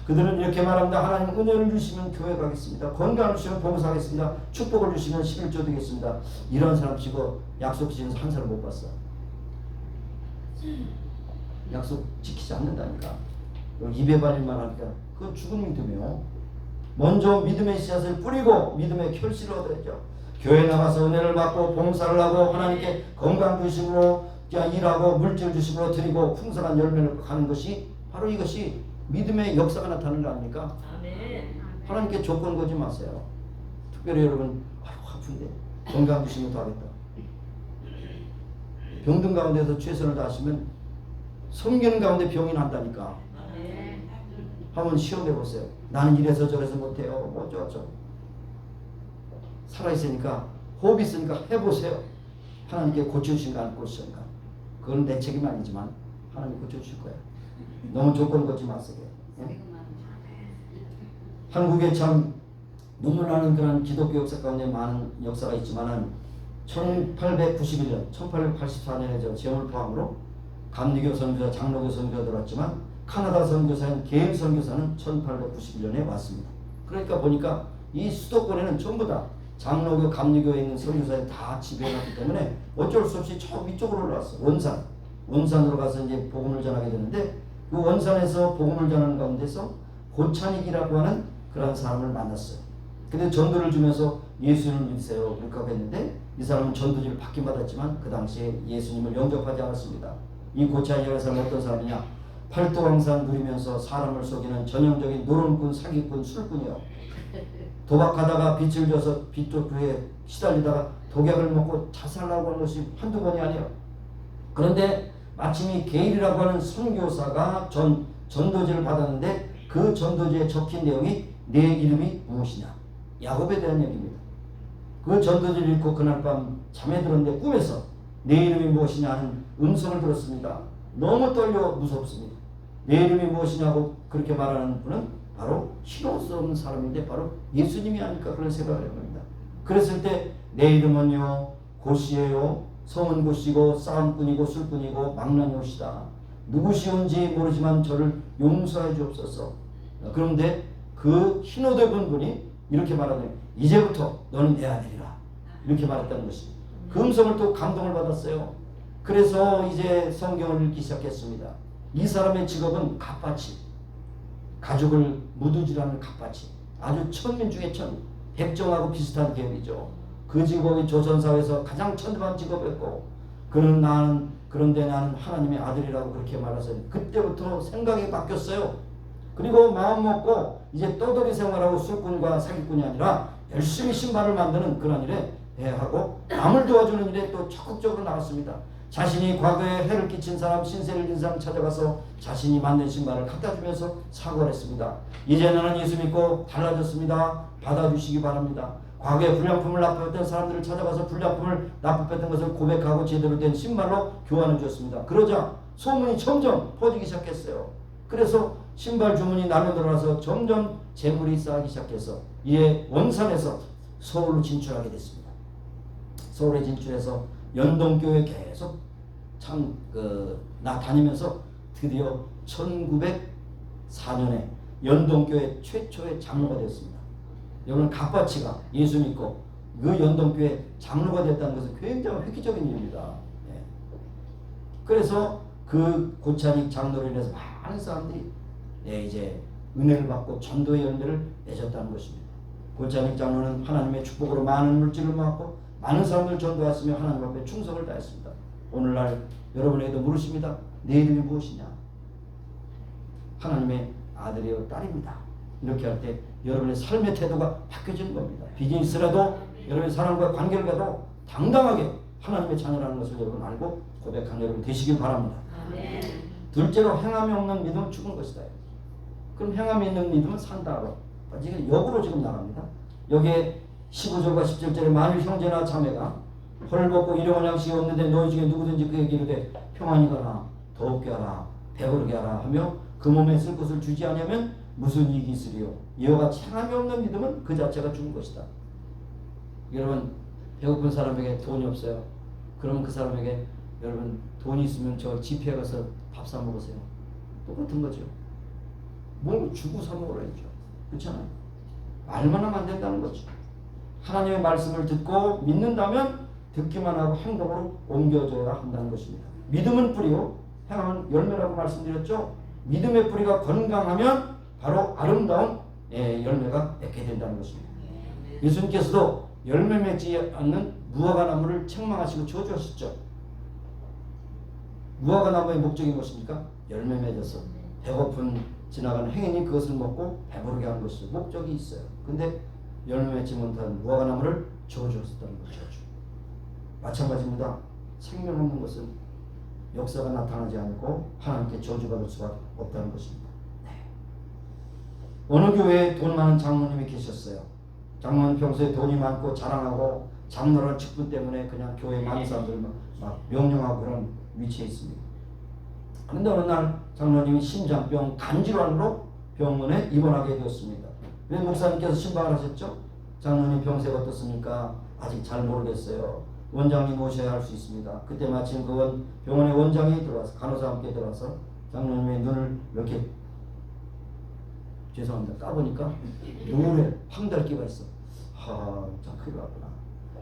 그들은 이렇게 말합니다. 하나님 은혜를 주시면 교회 가겠습니다. 건강을 주시면 봉사하겠습니다. 축복을 주시면 11조 되겠습니다. 이런 사람 치고 약속 지은 한 사람 못 봤어. 약속 지키지 않는다니까. 입에 발릴만 하니까 그건 죽은 믿음이요. 먼저 믿음의 씨앗을 뿌리고 믿음의 결실을 얻어야죠. 교회 나가서 은혜를 받고 봉사를 하고 하나님께 건강 주심으로 일하고 물질 주심으로 드리고 풍성한 열매를 가는 것이 바로 이것이 믿음의 역사가 나타나는 거 아닙니까? 아멘. 하나님께 조건 거지 마세요. 특별히 여러분 아픈데 건강 주시면 더 하겠다. 병든 가운데서 최선을 다하시면 섬기는 가운데 병이 난다니까. 아멘. 한번 시험해 보세요. 나는 이래서 저래서 못해요. 뭐 어쩌고 살아있으니까 호흡이 있으니까 해보세요. 하나님께 고쳐주신가 안 고쳐주신가. 그건 내 책임 아니지만 하나님 고쳐주실 거예요. 너무 조건 걷지 마세요. 예? 한국에 참 눈물 나는 그런 기독교 역사 가운데 많은 역사가 있지만은 1891년, 1884년에 저 제물 포함으로 감리교 선교사, 장로교 선교사 들어왔지만 카나다 선교사인 게일 선교사는 1891년에 왔습니다. 그러니까 보니까 이 수도권에는 전부 다 장로교, 감리교에 있는 선교사에 다 지배해놨기 때문에 어쩔 수 없이 저 위쪽으로 올라왔어. 원산으로 가서 이제 복음을 전하게 되는데 그 원산에서 복음을 전하는 가운데서 고찬익이라고 하는 그런 사람을 만났어요. 근데 전도를 주면서 예수님을 믿으세요. 그렇게 했는데 이 사람은 전도지를 받긴 받았지만 그 당시에 예수님을 영접하지 않았습니다. 이 고찬익이라는 사람은 어떤 사람이냐? 팔도강산 누리면서 사람을 속이는 전형적인 노름꾼, 사기꾼, 술꾼이요. 도박하다가 빚을 져서 빚도주에 시달리다가 독약을 먹고 자살하고 하는 것이 한두 번이 아니에요. 그런데 마침 이 게일이라고 하는 선교사가 전도지를 받았는데 그 전도지에 적힌 내용이 내 이름이 무엇이냐? 야곱에 대한 얘기입니다. 그 전도지를 읽고 그날 밤 잠에 들었는데 꿈에서 내 이름이 무엇이냐 하는 음성을 들었습니다. 너무 떨려 무섭습니다. 내 이름이 무엇이냐고 그렇게 말하는 분은 바로 신호스러운 사람인데 바로 예수님이 아닐까 그런 생각을 해봅니다. 그랬을 때 내 이름은요 고시예요. 성은 고시고 싸움꾼이고 술꾼이고 망나니 옷이다. 누구시온지 모르지만 저를 용서해 주옵소서. 그런데 그 흰옷 입은 분이 이렇게 말하네요. 이제부터 너는 내 아들이라. 이렇게 말했다는 것입니다. 그 음성을 또 감동을 받았어요. 그래서 이제 성경을 읽기 시작했습니다. 이 사람의 직업은 갓바치, 가죽을 무두질하는 갓바치, 아주 천민 중에 백정하고 비슷한 계열이죠. 그 직업이 조선사회에서 가장 천대한 직업이었고 그런데 나는 하나님의 아들이라고 그렇게 말해서 그때부터 생각이 바뀌었어요. 그리고 마음 먹고 이제 떠돌이 생활하고 술꾼과 사기꾼이 아니라 열심히 신발을 만드는 그런 일에 대하고 남을 도와주는 일에 또 적극적으로 나갔습니다. 자신이 과거에 해를 끼친 사람, 신세를 진 사람 찾아가서 자신이 만든 신발을 갖다 주면서 사과를 했습니다. 이제 나는 예수 믿고 달라졌습니다. 받아주시기 바랍니다. 과거에 불량품을 납부했던 사람들을 찾아가서 불량품을 납부했던 것을 고백하고 제대로 된 신발로 교환해 주었습니다. 그러자 소문이 점점 퍼지기 시작했어요. 그래서 신발 주문이 날로 늘어나서 점점 재물이 쌓이기 시작해서 이에 원산에서 서울로 진출하게 됐습니다. 서울에 진출해서 연동교회 계속 다니면서 드디어 1904년에 연동교회 최초의 장로가 되었습니다. 여러분 갓바치가 예수 믿고 그 연동교회 장로가 됐다는 것은 굉장히 획기적인 일입니다. 예. 그래서 그 고찬익 장로를 인해서 많은 사람들이 이제 은혜를 받고 전도의 열매를 맺었다는 것입니다. 고찬익 장로는 하나님의 축복으로 많은 물질을 모았고 많은 사람들을 전도했으며 하나님 앞에 충성을 다했습니다. 오늘날 여러분에게도 물으십니다. 내 이름이 무엇이냐? 하나님의 아들이요 딸입니다. 이렇게 할 때 여러분의 삶의 태도가 바뀌어지는 겁니다. 비즈니스라도 여러분의 사람과 관계를 가도 당당하게 하나님의 자녀라는 것을 여러분 알고 고백하는 여러분 되시길 바랍니다. 아멘. 둘째로 행함이 없는 믿음은 죽은 것이다. 그럼 행함이 있는 믿음은 산다로 지금 역으로 지금 나갑니다. 여기에 15절과 17절에 만일 형제나 자매가 헐벗고 일용할 양식이 없는데 너희 중에 누구든지 그에게 이르되 평안히 가라 더욱게 하라 배부르게 하라 하며 그 몸에 쓸 것을 주지 않으면 무슨 이익이 있으리요. 이와 같이 행함이 없는 믿음은 그 자체가 죽은 것이다. 여러분 배고픈 사람에게 돈이 없어요. 그러면 그 사람에게 여러분 돈이 있으면 저 집회에 가서 밥 사 먹으세요. 똑같은 거죠. 뭘 주고 사 먹으라죠. 그렇잖아요. 말만 하면 안 된다는 거죠. 하나님의 말씀을 듣고 믿는다면 듣기만 하고 행동으로 옮겨져야 한다는 것입니다. 믿음은 뿌리요 행함은 열매라고 말씀드렸죠. 믿음의 뿌리가 건강하면 바로 아름다운 열매가 맺게 된다는 것입니다. 예수님께서도 열매 맺지 않는 무화과 나무를 책망하시고 저주하셨죠. 무화과 나무의 목적이 무엇입니까? 열매 맺어서 배고픈 지나가는 행인이 그것을 먹고 배부르게 하는 것이 목적이 있어요. 근데 열매 맺지 못한 무화과 나무를 저주하셨다는 거죠. 마찬가지입니다. 생명 없는 것은 역사가 나타나지 않고 하나님께 저주받을 수밖에 없다는 것입니다. 네. 어느 교회에 돈 많은 장로님이 계셨어요. 장로는 평소에 돈이 많고 자랑하고 장로라는 직분 때문에 그냥 교회 많은 사람들 막 명령하고 그런 위치에 있습니다. 그런데 어느 날 장로님이 심장병 간질환으로 병원에 입원하게 되었습니다. 왜 목사님께서 신방을 하셨죠? 장로님 병세가 어떻습니까? 아직 잘 모르겠어요. 원장님 오셔야 할 수 있습니다. 그때 마침 그 병원의 원장이 들어와서 간호사와 함께 들어와서 장로님의 눈을 이렇게 죄송합니다. 까보니까 노래 황달기가 있어. 참 큰일 났구나.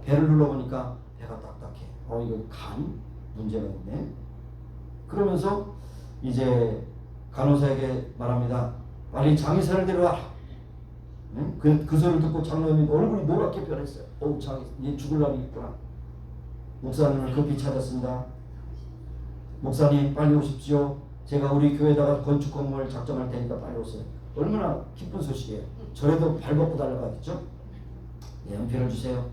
배를 눌러보니까 배가 딱딱해. 이거 간 문제가 있네. 그러면서 이제 간호사에게 말합니다. 빨리 장의사를 데려와. 그 소리를 듣고 장로님이 얼굴이 노랗게 변했어요. 얘 죽으려고 있구나. 목사님을 급히 찾았습니다. 목사님 빨리 오십시오. 제가 우리 교회에다가 건축 건물 작정할 테니까 빨리 오세요. 얼마나 기쁜 소식이에요. 저래도 발벗고 달려가겠죠. 연필을 주세요.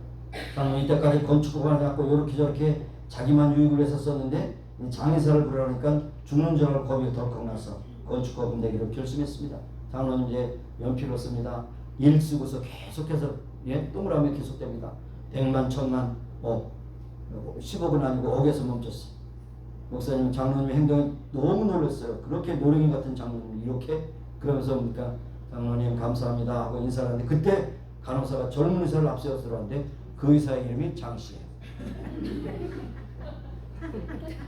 나는 이때까지 건축법을 갖고 이렇게 저렇게 자기만 유익을 해서 썼는데 장의사를 부르니까 죽는 줄 알고 겁이 덜컥 나서 건축법을 내기로 결심했습니다. 장로님 이제 연필을 씁니다. 일 쓰고서 계속해서 동그라미 계속됩니다. 100만, 1000만, 10억은 아니고 억에서 멈췄어요. 목사님 장로님의 행동이 너무 놀랐어요. 그렇게 노랭이 같은 장로님이 이렇게 그러면서 그러니까 장로님 감사합니다 하고 인사를 하는데 그때 간호사가 젊은 의사를 앞세워서 들어왔는데 그 의사의 이름이 장씨예요.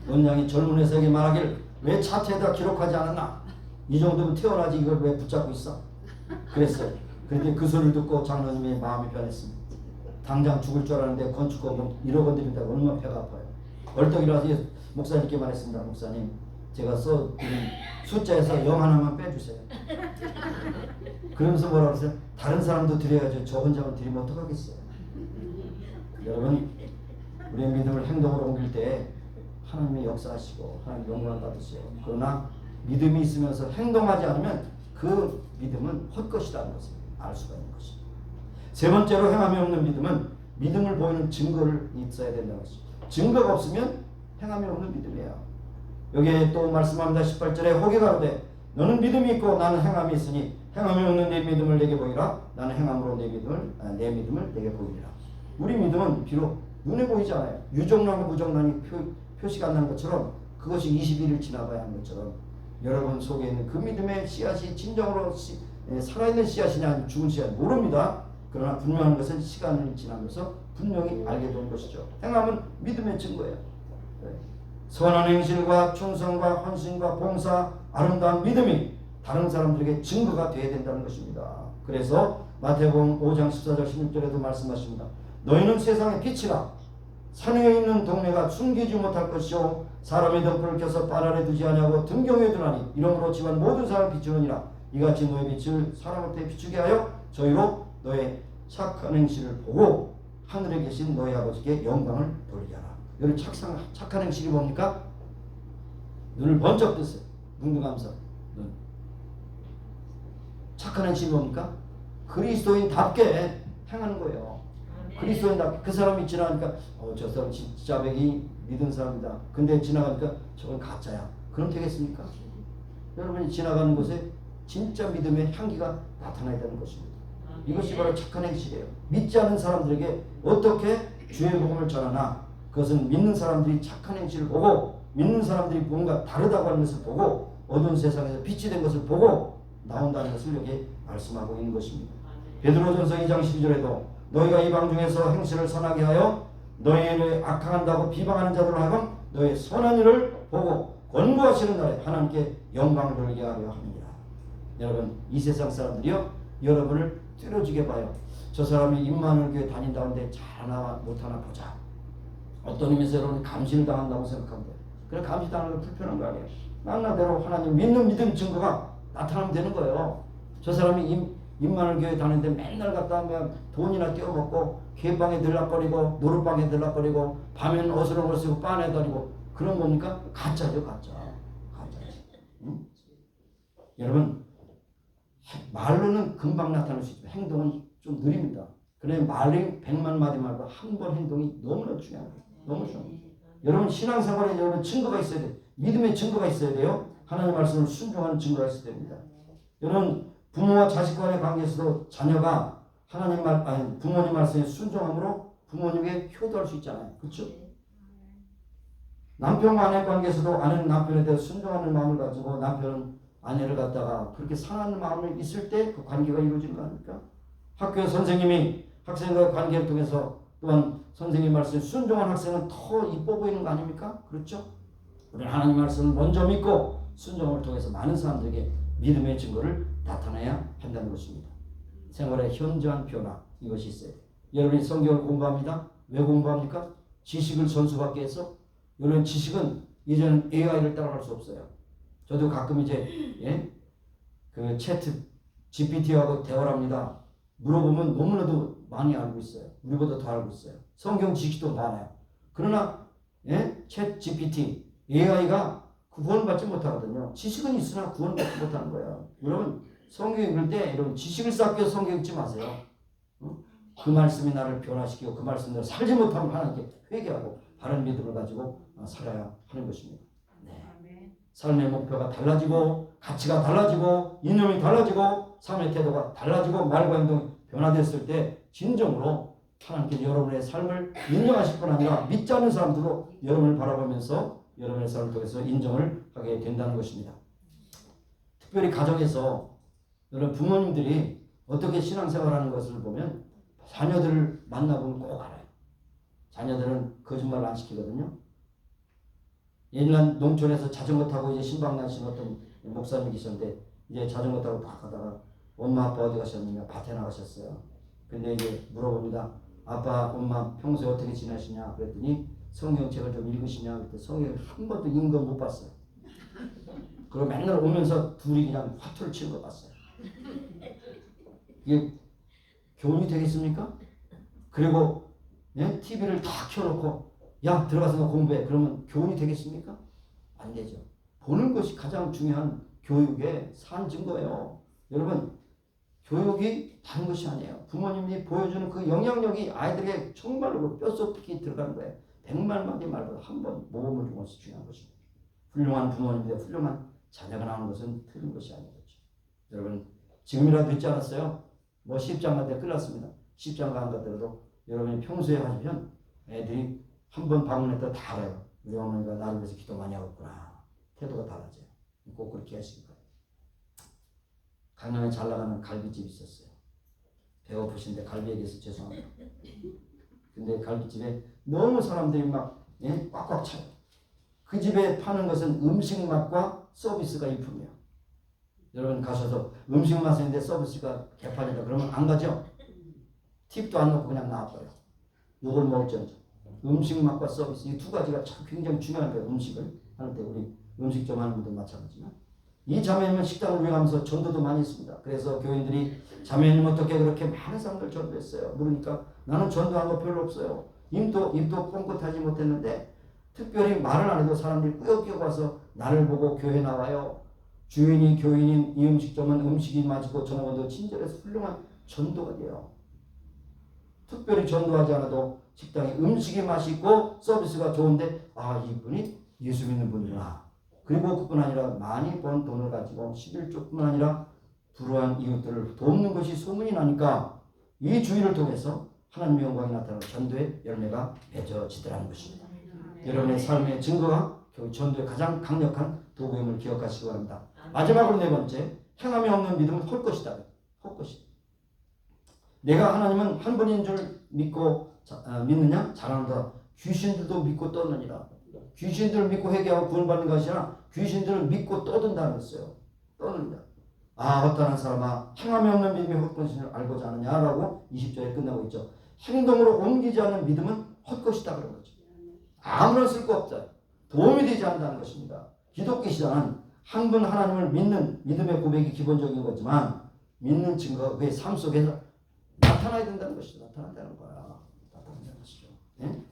원장이 젊은 의사에게 말하길 왜 차트에다 기록하지 않았나? 이 정도면 태어나지 이걸 왜 붙잡고 있어? 그랬어요. 그런데 그 소리를 듣고 장로님의 마음이 변했습니다. 당장 죽을 줄 알았는데 건축법은 1억 원 드린다고 얼마나 배가 아파요. 벌떡 일어나서 목사님께 말했습니다. 목사님 제가 써드린 숫자에서 0 하나만 빼주세요. 그러면서 뭐라고 했어요? 다른 사람도 드려야죠. 저 혼자만 드리면 어떡하겠어요. 여러분 우리의 믿음을 행동으로 옮길 때 하나님의 역사하시고 하나님 영광을 받으세요. 그러나 믿음이 있으면서 행동하지 않으면 그 믿음은 헛것이라는 것을 알 수가 있는 것입니다. 세 번째로 행함이 없는 믿음은 믿음을 보이는 증거를 있어야 된다는 것입니다. 증거가 없으면 행함이 없는 믿음이에요. 여기에 또 말씀합니다. 18절에 호게 가로되 너는 믿음이 있고 나는 행함이 있으니 행함이 없는 내 믿음을 내게 보이라. 나는 행함으로 내 믿음을 내게 보이리라. 우리 믿음은 비록 눈에 보이지 않아요. 유정란과 무정란이 표시가 안 나는 것처럼 그것이 21일 지나봐야 하는 것처럼 여러분 속에 있는 그 믿음의 씨앗이 진정으로 살아있는 씨앗이냐 아니면 죽은 씨앗 모릅니다. 그러나 분명한 것은 시간이 지나면서 분명히 알게 되는 것이죠. 행함은 믿음의 증거예요. 선한 행실과 충성과 헌신과 봉사, 아름다운 믿음이 다른 사람들에게 증거가 되어야 된다는 것입니다. 그래서 마태복음 5장 14절 16절에도 말씀하십니다. 너희는 세상의 빛이라. 산에 있는 동네가 숨기지 못할 것이요 사람의 덤불을 켜서 반 아래 두지 아니하고 등경에 두나니 이러므로 집안 모든 사람을 비추느니라. 이같이 너의 빛을 사람한테 비추게 하여 저희로 너의 착한 행실을 보고 하늘에 계신 너희 아버지께 영광을 돌리게 하라. 여기 착한 행실이 뭡니까? 눈을 번쩍 뜨세요. 눈 감사. 눈. 착한 행실이 뭡니까? 그리스도인답게 행하는 거예요. 그리스도인답게. 그 사람이 지나가니까 저 사람 진짜 백이 믿은 사람이다. 근데 지나가니까 저건 가짜야. 그럼 되겠습니까? 여러분이 지나가는 곳에 진짜 믿음의 향기가 나타나야 되는 것입니다. 이것이 바로 착한 행실이에요. 믿지 않는 사람들에게 어떻게 주의 복음을 전하나 그것은 믿는 사람들이 착한 행실을 보고 믿는 사람들이 뭔가 다르다고 하는 것을 보고 어두운 세상에서 빛이 된 것을 보고 나온다는 것을 여기 말씀하고 있는 것입니다. 베드로전서 2장 12절에도 너희가 이방 중에서 행실을 선하게 하여 너희를 악행한다고 비방하는 자들을 하금 너희 선한 일을 보고 권고하시는 날에 하나님께 영광을 돌리게 하려 합니다. 여러분 이 세상 사람들이요 여러분을 뚫어지게 봐요. 저 사람이 임마누엘 교회 다닌다는데 잘하나 못하나 보자. 어떤 의미에서 여러분 감시를 당한다고 생각합니다. 그래 감시당하는 건 불편한 거 아니에요. 나나대로 하나님 믿는 믿음 증거가 나타나면 되는 거예요. 저 사람이 임마누엘 교회 다니는데 맨날 갔다 오면 돈이나 떼어먹고 개방에 들락거리고 노릇방에 들락거리고 밤에는 어스렁을 쓰고 빤에 다니고 그런 겁니까? 가짜죠 가짜. 가짜지. 응? 여러분 말로는 금방 나타날 수 있지만 행동은 좀 느립니다. 그래 말이 100만 마디 말고 한 번 행동이 너무나 중요한 거예요. 너무 중요해요. 여러분 신앙생활에 여러분 증거가 있어야 돼요. 믿음의 증거가 있어야 돼요. 하나님의 말씀을 순종하는 증거가 있어야 됩니다. 여러분 부모와 자식 간의 관계에서도 자녀가 하나님 부모님 말씀에 순종함으로 부모님에게 효도할 수 있잖아요. 그렇죠? 남편과 아내 관계에서도 아내는 남편에 대해 순종하는 마음을 가지고 남편은 아내를 갖다가 그렇게 사랑하는 마음이 있을 때 그 관계가 이루어지는 거 아닙니까? 학교 선생님이 학생과의 관계를 통해서 또한 선생님 말씀에 순종한 학생은 더 이뻐 보이는 거 아닙니까? 그렇죠? 우리는 하나님 말씀을 먼저 믿고 순종을 통해서 많은 사람들에게 믿음의 증거를 나타내야 한다는 것입니다. 생활의 현저한 변화 이것이 있어요. 여러분이 성경을 공부합니다. 왜 공부합니까? 지식을 전수받기 위해서. 여러분 지식은 이제는 AI를 따라갈 수 없어요. 저도 가끔 이제 그 채트 GPT하고 대화를 합니다. 물어보면 너무나도 많이 알고 있어요. 우리보다 더 알고 있어요. 성경 지식도 많아요. 그러나 챗 GPT AI가 구원받지 못하거든요. 지식은 있으나 구원받지 못하는 거예요. 여러분 성경 읽을 때 여러분 지식을 쌓기 위해서 성경 읽지 마세요. 그 말씀이 나를 변화시키고 그 말씀대로 살지 못하면 하나님께 회개하고 바른 믿음을 가지고 살아야 하는 것입니다. 네. 삶의 목표가 달라지고 가치가 달라지고 이념이 달라지고 삶의 태도가 달라지고 말과 행동이 변화됐을 때 진정으로 하나님께 여러분의 삶을 인정하실 뿐 아니라 믿지 않는 사람들도 여러분을 바라보면서 여러분의 삶을 통해서 인정을 하게 된다는 것입니다. 특별히 가정에서 여러분 부모님들이 어떻게 신앙생활하는 것을 보면 자녀들을 만나보면 꼭 알아요. 자녀들은 거짓말을 안 시키거든요. 옛날 농촌에서 자전거 타고 이제 신방 나신 어떤 목사님 계셨는데 이제 자전거 타고 막 가다가 엄마 아빠 어디 가셨느냐 밭에 나가셨어요. 근데 이제 물어봅니다. 아빠 엄마 평소에 어떻게 지내시냐 그랬더니 성경책을 좀 읽으시냐 그랬더니 성경을 한 번도 읽은 거 못 봤어요. 그리고 맨날 오면서 둘이 그냥 화투를 치는 거 봤어요. 이게 교훈이 되겠습니까? 그리고 TV를 다 켜놓고 야 들어가서 너 공부해 그러면 교훈이 되겠습니까? 안 되죠. 보는 것이 가장 중요한 교육의 산 증거예요. 여러분 교육이 다른 것이 아니에요. 부모님이 보여주는 그 영향력이 아이들에게 정말로 뼛속깊이 들어가는 거예요. 100만 마디 말보다 한 번 모범을 준 것이 중요한 것입니다. 훌륭한 부모님인데 훌륭한 자녀가 나오는 것은 틀린 것이 아닌 거죠. 여러분 지금이라도 듣지 않았어요? 뭐 십장가때 끝났습니다. 십장가 안 갔더라도 여러분이 평소에 하시면 애들이 한 번 방문했다 다 알아요. 우리 어머니가 나를 위해서 기도 많이 하겠구나. 태도가 달라져요. 꼭 그렇게 하시기 바랍니다. 강남에 잘 나가는 갈비집이 있었어요. 배고프신데 갈비 얘기해서 죄송합니다. 근데 갈비집에 너무 사람들이 막 꽉꽉 차요. 그 집에 파는 것은 음식 맛과 서비스가 일품이에요. 여러분 가셔서 음식 맛인데 서비스가 개판이다 그러면 안 가죠? 팁도 안 넣고 그냥 나와버려요. 요걸 먹을지언정. 음식 맛과 서비스 이 두 가지가 참 굉장히 중요한 거예요. 음식을 하는데 우리 음식점 하는 분들 마찬가지지만 이 자매님은 식당을 운영하면서 전도도 많이 했습니다. 그래서 교인들이 자매님 어떻게 그렇게 많은 사람들 전도했어요. 그러니까 나는 전도한 거 별로 없어요. 입도 뻥끗하지 못했는데 특별히 말을 안 해도 사람들이 꾸역꾸역 와서 나를 보고 교회 나와요. 주인이 교인인 이 음식점은 음식이 맛있고 전원도 친절해서 훌륭한 전도가 돼요. 특별히 전도하지 않아도 식당에 음식이 맛있고 서비스가 좋은데 아 이분이 예수 믿는 분이구나. 그리고 그뿐 아니라 많이 번 돈을 가지고 11조뿐만 아니라 불우한 이웃들을 돕는 것이 소문이 나니까 이 주의를 통해서 하나님의 영광이 나타나는 전도의 열매가 맺어지더라는 것입니다. 여러분의 삶의 증거가 결국 전도의 가장 강력한 도구임을 기억하시기 바랍니다. 마지막으로 네 번째, 행함이 없는 믿음은 헛것이다. 헛것이다. 내가 하나님은 한 분인 줄 믿고 믿느냐? 잘한다. 귀신들도 믿고 떠느니라. 귀신들을 믿고 회개하고 구원받는 것이 아니라 귀신들을 믿고 떠든다는 것이에요. 떠는다. 허탄한 사람아 행함이 없는 믿음이 헛것인 줄 알고자 하느냐라고 20절에 끝나고 있죠. 행동으로 옮기지 않는 믿음은 헛것이다 그런 거죠. 아무런 쓸거 없다. 도움이 되지 않는다는 것입니다. 기독교 신앙은 한 분 하나님을 믿는 믿음의 고백이 기본적인 거지만 믿는 증거가 그의 삶 속에서 나타나야 된다는 것이죠. 나타난다는 거야. 나타난다는 것이죠. 네?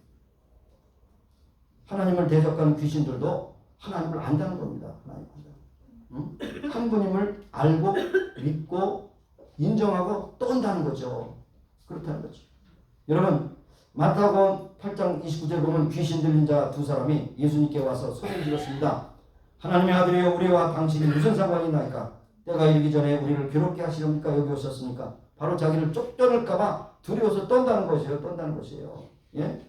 하나님을 대적하는 귀신들도 하나님을 안다는 겁니다. 하나님 안다. 한 분임을 알고 믿고 인정하고 또 온다는 거죠. 그렇다는 거죠. 여러분 마태복음 8장 29절 보면 귀신 들린 자 두 사람이 예수님께 와서 소리를 질렀습니다. 하나님의 아들이여 우리와 당신이 무슨 상관이 있나이까? 때가 이르기 전에 우리를 괴롭게 하시렵니까? 여기 오셨습니까? 바로 자기를 쫓겨날까봐 두려워서 떤다는 것이에요. 떤다는 것이에요. 예?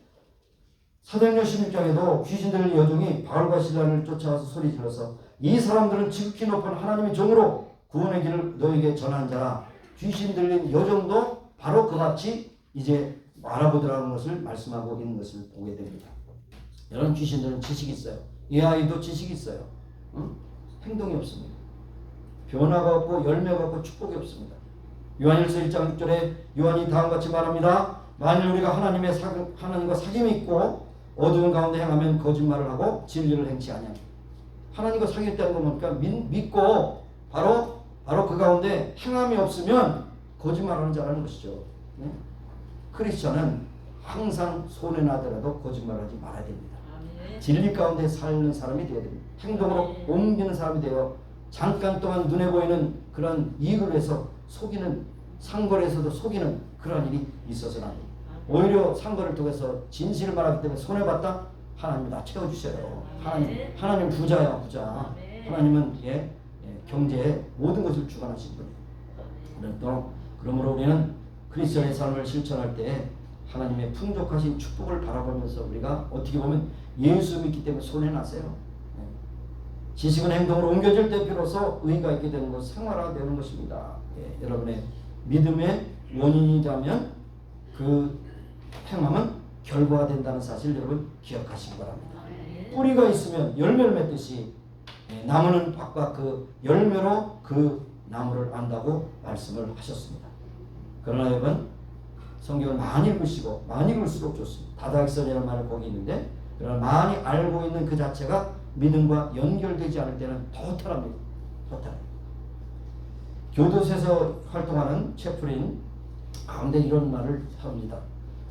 사도행전 16장에도 귀신 들린 여종이 바울과 실라를 쫓아와서 소리 질러서 이 사람들은 지극히 높은 하나님의 종으로 구원의 길을 너에게 전한 자라. 귀신 들린 여종도 바로 그같이 이제 알아보더라는 것을 말씀하고 있는 것을 보게 됩니다. 여러분 귀신들은 지식이 있어요. 이 아이도 지식이 있어요. 행동이 없습니다. 변화가 없고 열매가 없고 축복이 없습니다. 요한일서 1장 6절에 요한이 다음같이 말합니다. 만일 우리가 하나님과 사귐이 있고 어두운 가운데 행하면 거짓말을 하고 진리를 행치 아니하니. 하나님과 사귐이 있다는 건 뭡니까? 믿고 바로 그 가운데 행함이 없으면 거짓말하는 자라는 것이죠. 네? 크리스천은 항상 손해나더라도 거짓말하지 말아야 됩니다. 진리 가운데 사는 사람이 되어야 됩니다. 행동으로 옮기는 사람이 되어 잠깐 동안 눈에 보이는 그런 이익을 위해서 속이는, 상거래에서도 속이는 그런 일이 있어서는 안 됩니다. 오히려 상거를 통해서 진실을 말하기 때문에 손해봤다? 하나님 다 채워주셔요. 하나님 부자야 부자. 하나님은 경제의 모든 것을 주관하신 분이에요. 그러므로 우리는 크리스천의 삶을 실천할 때 하나님의 풍족하신 축복을 바라보면서 우리가 어떻게 보면 예수 믿기 때문에 손해나세요. 지식은 행동으로 옮겨질 때 비로소 의의가 있게 되는 것, 생활화되는 것입니다. 여러분의 믿음의 원인이라면 그 행함은 결과가 된다는 사실 여러분 기억하시기 바랍니다. 뿌리가 있으면 열매를 맺듯이 나무는 밭과 그 열매로 그 나무를 안다고 말씀을 하셨습니다. 그러나 여러분 성경을 많이 읽으시고 많이 읽을수록 좋습니다. 다다익선이라는 말이 거기 있는데 그러나 많이 알고 있는 그 자체가 믿음과 연결되지 않을 때는 더 허탈합니다. 허탈합니다. 교도소에서 활동하는 채플린 가운데 이런 말을 합니다.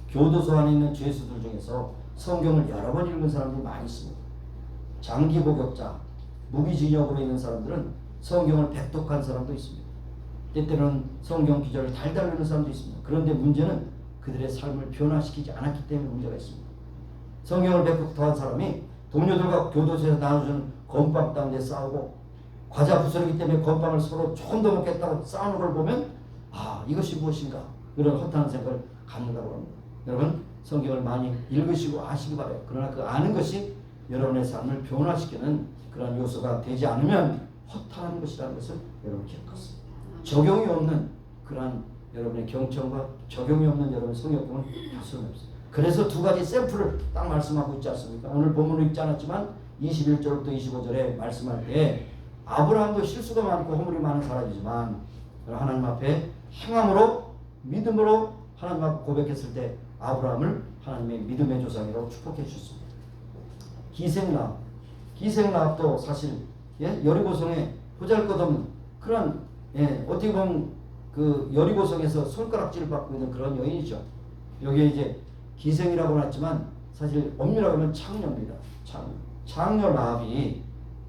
교도소 안에 있는 죄수들 중에서 성경을 여러 번 읽은 사람들이 많이 있습니다. 장기 복역자, 무기징역으로 있는 사람들은 성경을 백독한 사람도 있습니다. 때때로는 성경 기절을 달달 외우는 사람도 있습니다. 그런데 문제는 그들의 삶을 변화시키지 않았기 때문에 문제가 있습니다. 성경을 백독한 사람이 동료들과 교도소에서 나눠주는 건빵 가운데 싸우고 과자 부스러기 때문에 건빵을 서로 조금 더 먹겠다고 싸우는 걸 보면 이것이 무엇인가 이런 허탄한 생각을 갖는다고 합니다. 여러분 성경을 많이 읽으시고 아시기 바라요. 그러나 그 아는 것이 여러분의 삶을 변화시키는 그런 요소가 되지 않으면 허탄한 것이라는 것을 여러분 기억하세요. 적용이 없는 그러한 여러분의 경청과 적용이 없는 여러분의 성경은 필요는 없어요. 그래서 두 가지 샘플을 딱 말씀하고 있지 않습니까? 오늘 본문을 읽지 않았지만 21절부터 25절에 말씀할 때 아브라함도 실수가 많고 허물이 많은 사람이지만 하나님 앞에 행함으로 믿음으로 하나님 앞에 고백했을 때 아브라함을 하나님의 믿음의 조상이라고 축복해 주셨습니다. 기생라합도 사실 여리고성에 보잘것없는 그런 어떻게 보면 그 여리고성에서 손가락질을 받고 있는 그런 여인이죠. 여기에 이제 기생이라고 했지만 사실 엄밀하게 하면 창녀입니다. 창녀 라합이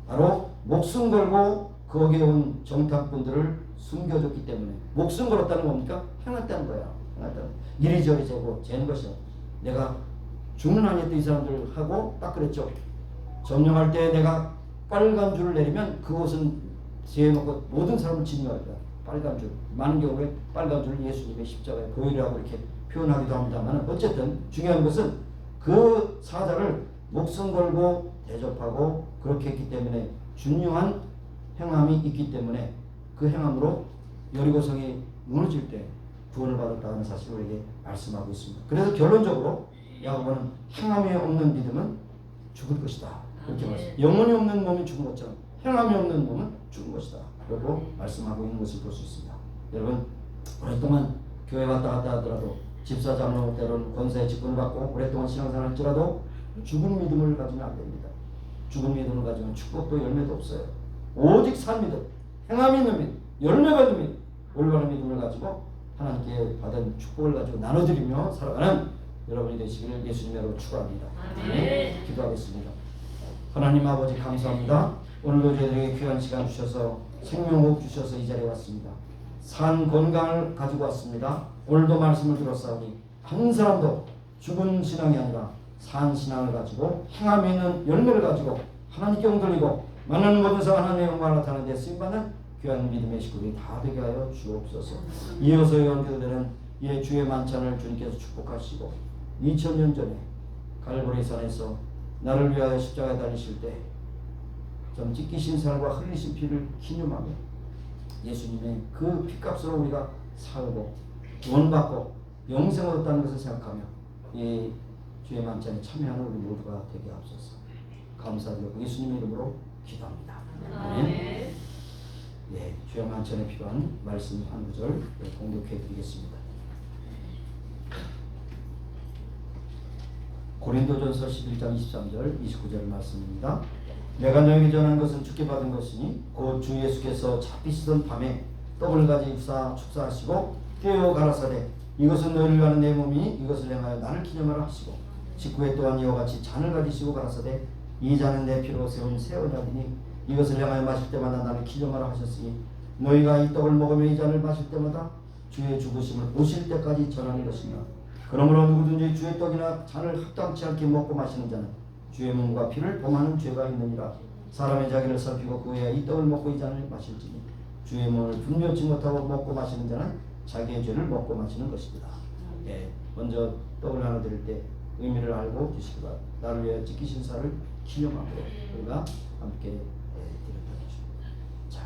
바로 목숨 걸고 거기에 온 정탐꾼들을 숨겨줬기 때문에 목숨 걸었다는 겁니까? 행했다는 거야. 이리저리 재는 것이야. 내가 죽는 한이 이 사람들하고 딱 그랬죠. 점령할 때 내가 빨간 줄을 내리면 그곳은 재해놓고 모든 사람을 진멸합니다. 빨간 줄. 많은 경우에 빨간 줄을 예수님의 십자가에 보이라고 이렇게 표현하기도 합니다만 어쨌든 중요한 것은 그 사자를 목숨 걸고 대접하고 그렇게 했기 때문에 중요한 행함이 있기 때문에 그 행함으로 여리고성이 무너질 때 구원을 받았다는 사실을 우리에게 말씀하고 있습니다. 그래서 결론적으로 야고보는 행함이 없는 믿음은 죽을 것이다. 그렇게 말씀. 영혼이 없는 몸이 죽은 것처럼 행함이 없는 몸은 죽은 것이다. 라고 말씀하고 있는 것을 볼 수 있습니다. 여러분, 오랫동안 교회 왔다 갔다 하더라도 집사 장로 때로는 권세에 직분받고 오랫동안 신앙생활 할지라도 죽은 믿음을 가지면 안 됩니다. 죽은 믿음을 가지면 축복도 열매도 없어요. 오직 산 믿음, 행함이 있는 믿음, 열매가 있는 믿음, 올바른 믿음을 가지고 하나님께 받은 축복을 가지고 나눠드리며 살아가는 여러분이 되시기를 예수님으로 축원합니다. 네, 기도하겠습니다. 하나님 아버지 감사합니다. 오늘도 저희들에게 귀한 시간 주셔서 생명호흡 주셔서 이 자리에 왔습니다. 산 건강을 가지고 왔습니다. 오늘도 말씀을 들었사오니 한 사람도 죽은 신앙이 아니라 산 신앙을 가지고 행함이 있는 열매를 가지고 하나님께 옮돌리고 만나는 곳에서 하나님의 영광을 나타내는 데 쓰임받는 귀한 믿음의 식구들이 다 되게 하여 주옵소서. 이어서 연결되는 이 주의 만찬을 주님께서 축복하시고 2000년 전에 갈보리 산에서 나를 위하여 십자가에 달리실 때 좀 찢기신 살과 흘리신 피를 기념하며 예수님의 그 피값으로 우리가 살고 구원받고 영생을 얻었다는 것을 생각하며 이 주의 만찬에 참여하는 우리 모두가 되게 하옵소서. 감사드리고 예수님의 이름으로 기도합니다. 아멘. 예, 주의 만찬에 필요한 말씀 한 구절 공독해 드리겠습니다. 고린도전서 11장 23절 29절 말씀입니다. 내가 너에게 전한 것은 주께 받은 것이니 곧 주 예수께서 잡히시던 밤에 떡을 가지 입사 축사하시고 떼어 가라사대 이것은 너희를 위하는 내 몸이니 이것을 행하여 나를 기념하라 하시고 직후에 또한 이와 같이 잔을 가지시고 가라사대 이 잔은 내 피로 세운 새 언약이니 이것을 향하여 마실 때마다 나를 기념하라 하셨으니 너희가 이 떡을 먹으며 이 잔을 마실 때마다 주의 죽으심을 보실 때까지 전하는 것이니라. 그러므로 누구든지 주의 떡이나 잔을 합당치 않게 먹고 마시는 자는 주의 몸과 피를 범하는 죄가 있느니라. 사람의 자기를 살피고 그에야 이 떡을 먹고 이 잔을 마실지니 주의 몸을 분별치 못하고 먹고 마시는 자는 자기의 죄를 먹고 마시는 것입니다. 예, 먼저 떡을 나눠 드릴 때 의미를 알고 드시기 바랍니다. 나를 위해 찢기신 살을 기념하고 우리가 함께 드렸다 주십니다. 자.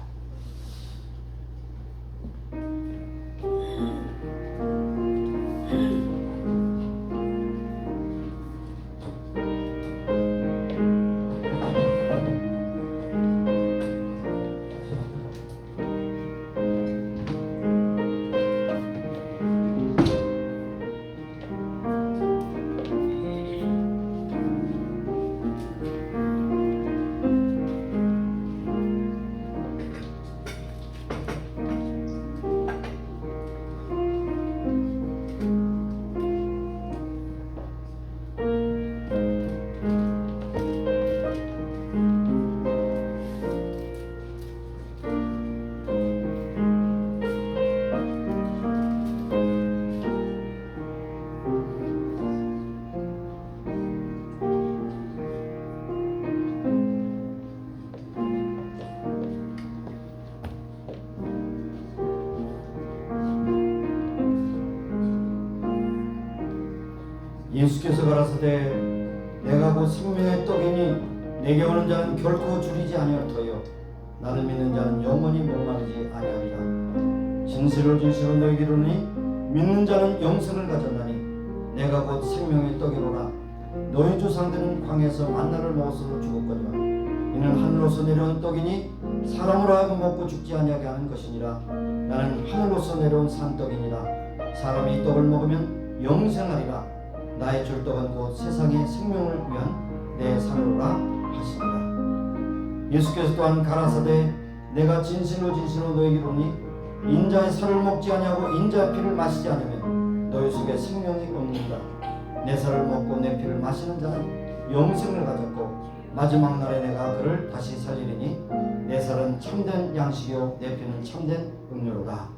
예수께서 가라사대 내가 곧 생명의 떡이니 내게 오는 자는 결코 줄이지 아니할 터여 나를 믿는 자는 영원히 목마르지 아니하리라. 진실로 진실로 너희에게 이르노니 믿는 자는 영생을 가졌나니 내가 곧 생명의 떡이로라. 너희 조상들은 광야에서 만나를 먹었으므로 죽었거니와 이는 하늘로서 내려온 떡이니 사람으로 하여금 먹고 죽지 아니하게 하는 것이니라. 나는 하늘로서 내려온 산떡이니라. 사람이 이 떡을 먹으면 영생하리라. 나의 줄떡은 곧 세상의 생명을 위한 내 살로라 하시니라. 예수께서 또한 가라사대 내가 진실로 진실로 너희에게 이르노니 인자의 살을 먹지 아니하고 인자의 피를 마시지 않으면 너희 속에 생명이 없느니라. 내 살을 먹고 내 피를 마시는 자는 영생을 가졌고 마지막 날에 내가 그를 다시 살리리니 내 살은 참된 양식이요 내 피는 참된 음료로다.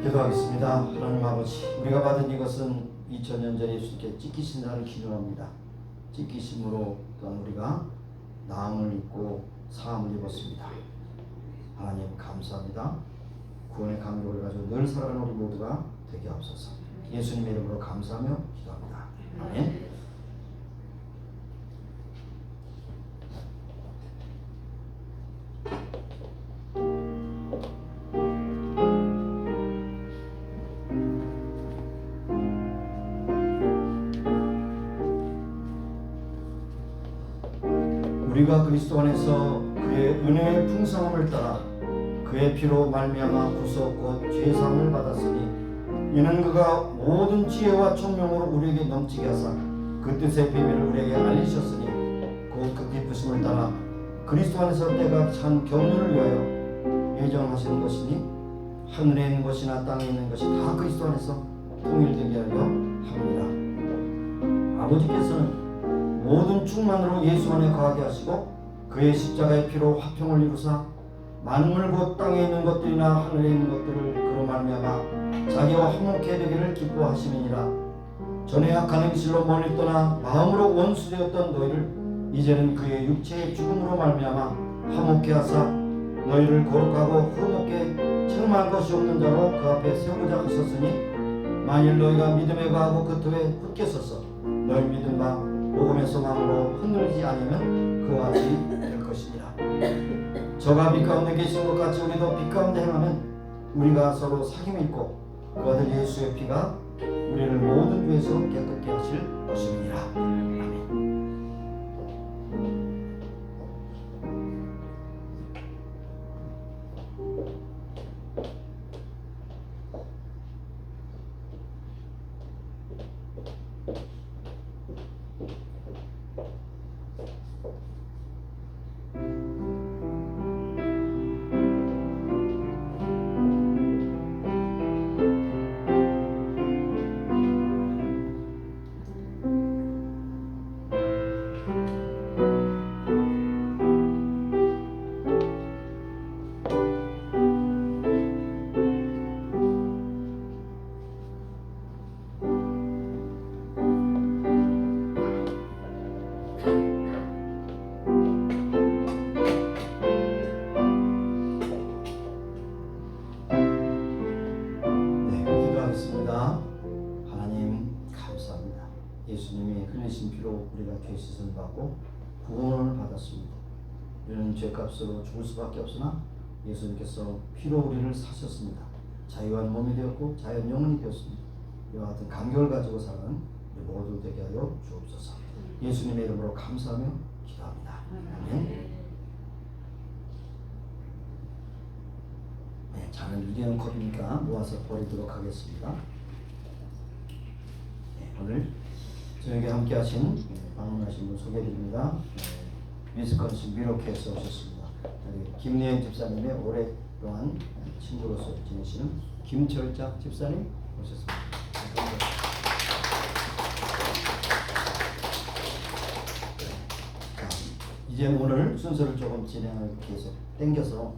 기도하겠습니다. 하나님 아버지, 우리가 받은 이것은 2000년 전에 예수님께 찢기신 자를 기념합니다. 찢기심으로 또한 우리가 나음을 입고 사함을 입었습니다. 하나님 감사합니다. 구원의 감격을 가지고 늘 살아가는 우리 모두가 되게 하옵소서. 예수님의 이름으로 감사하며 기도합니다. 아멘. 우리가 그리스도 안에서 그의 은혜의 풍성함을 따라 그의 피로 말미암아 구속 곧 죄사함을 받았으니 이는 그가 모든 지혜와 총명으로 우리에게 넘치게 하사 그 뜻의 비밀을 우리에게 알리셨으니 곧 그 기쁘심을 따라 그리스도 안에서 때가 찬 경륜을 위하여 예정하시는 것이니 하늘에 있는 것이나 땅에 있는 것이 다 그리스도 안에서 통일되게 하려 합니다. 아버지께서는 모든 충만으로 예수 안에 거하게 하시고 그의 십자가의 피로 화평을 이루사 만물 곧 땅에 있는 것들이나 하늘에 있는 것들을 그로 말미암아 자기와 화목해 되기를 기뻐하시느니라. 전에 악한 행실로 멀리 떠나 마음으로 원수되었던 너희를 이제는 그의 육체의 죽음으로 말미암아 화목해 하사 너희를 거룩하고 흠없게 책망할 것이 없는 자로 그 앞에 세우고자 하셨으니 만일 너희가 믿음에 거하고 그 터에 굳게 서서 너희 믿음 바 복음의 소망으로 흔들리지 않으면 그와 같이 될 것이니라. 저가 빛 가운데 계신 것 같이 우리도 빛 가운데 행하면 우리가 서로 사귐이 있고 그 아들 예수의 피가 우리를 모든 죄에서 깨끗게 하실 것입니다. 아멘. 하나님 감사합니다. 예수님이 흘리신 피로 우리가 죄 씻음을 받고 구원을 받았습니다. 우리는 죄값으로 죽을 수밖에 없으나 예수님께서 피로 우리를 사셨습니다. 자유한 몸이 되었고 자유한 영혼이 되었습니다. 이와 같은 감격을 가지고 살아가는 우리 모두 되게 하여 주옵소서. 예수님의 이름으로 감사하며 기도합니다. 아멘. 네, 잔을 유리한 컵이니까 모아서 버리도록 하겠습니다. 네, 오늘 저에게 함께 하신 방문하신 분 소개해드립니다. 위스콘신 미러키에서 오셨습니다. 김예영 집사님의 오랫동안 친구로서 지내시는 김철작 집사님 오셨습니다. 이제 오늘 순서를 조금 진행하기 위해서 땡겨서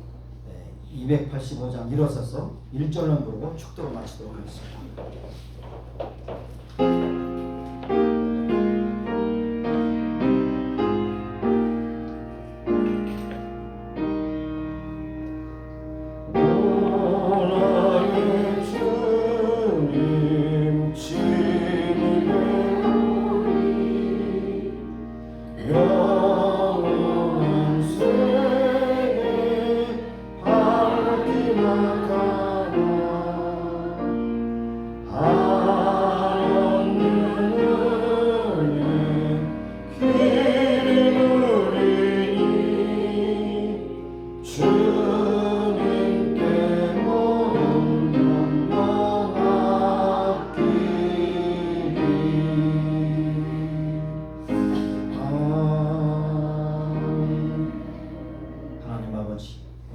285장 일어서서 1절만 부르고 축도로 마치도록 하겠습니다.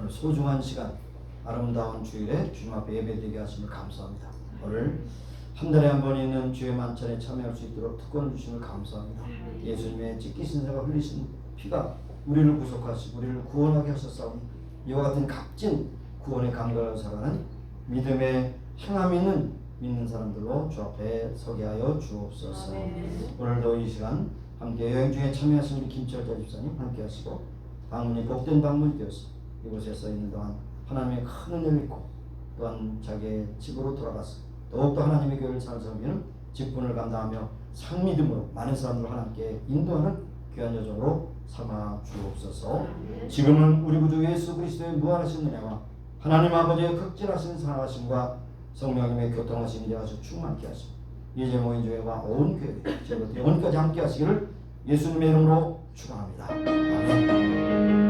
소중한 시간, 아름다운 주일에 주님 앞에 예배드리게 하심을 감사합니다. 오늘 한 달에 한 번 있는 주의 만찬에 참여할 수 있도록 특권을 주심을 감사합니다. 예수님의 찢기신 자가 흘리신 피가 우리를 구속하시고 우리를 구원하게 하셨사오니 이와 같은 값진 구원의 감격을 살아가는 믿음의 행함 있는 믿는 사람들로 주 앞에 서게 하여 주옵소서. 아멘. 오늘도 이 시간 함께 여행 중에 참여하신 우리 김철자 집사님 함께 하시고 방문이 복된 방문이 되어서 이곳에서 있는 동안 하나님의 큰 은혜를 입고 또한 자기의 집으로 돌아가서 더욱더 하나님의 교회를 잘 섬기는 직분을 감당하며 상믿음으로 많은 사람들을 하나님께 인도하는 귀한 여정으로 삼아 주옵소서. 지금은 우리 구주 예수 그리스도의 무한하신 은혜와 하나님 아버지의 극진하신 사랑하심과 성령님의 교통하심이 아주 충만케 하시고 이제 모인 교회와 온 교회 제부터 영원까지 함께 하시기를 예수님의 이름으로 축원합니다. 아멘.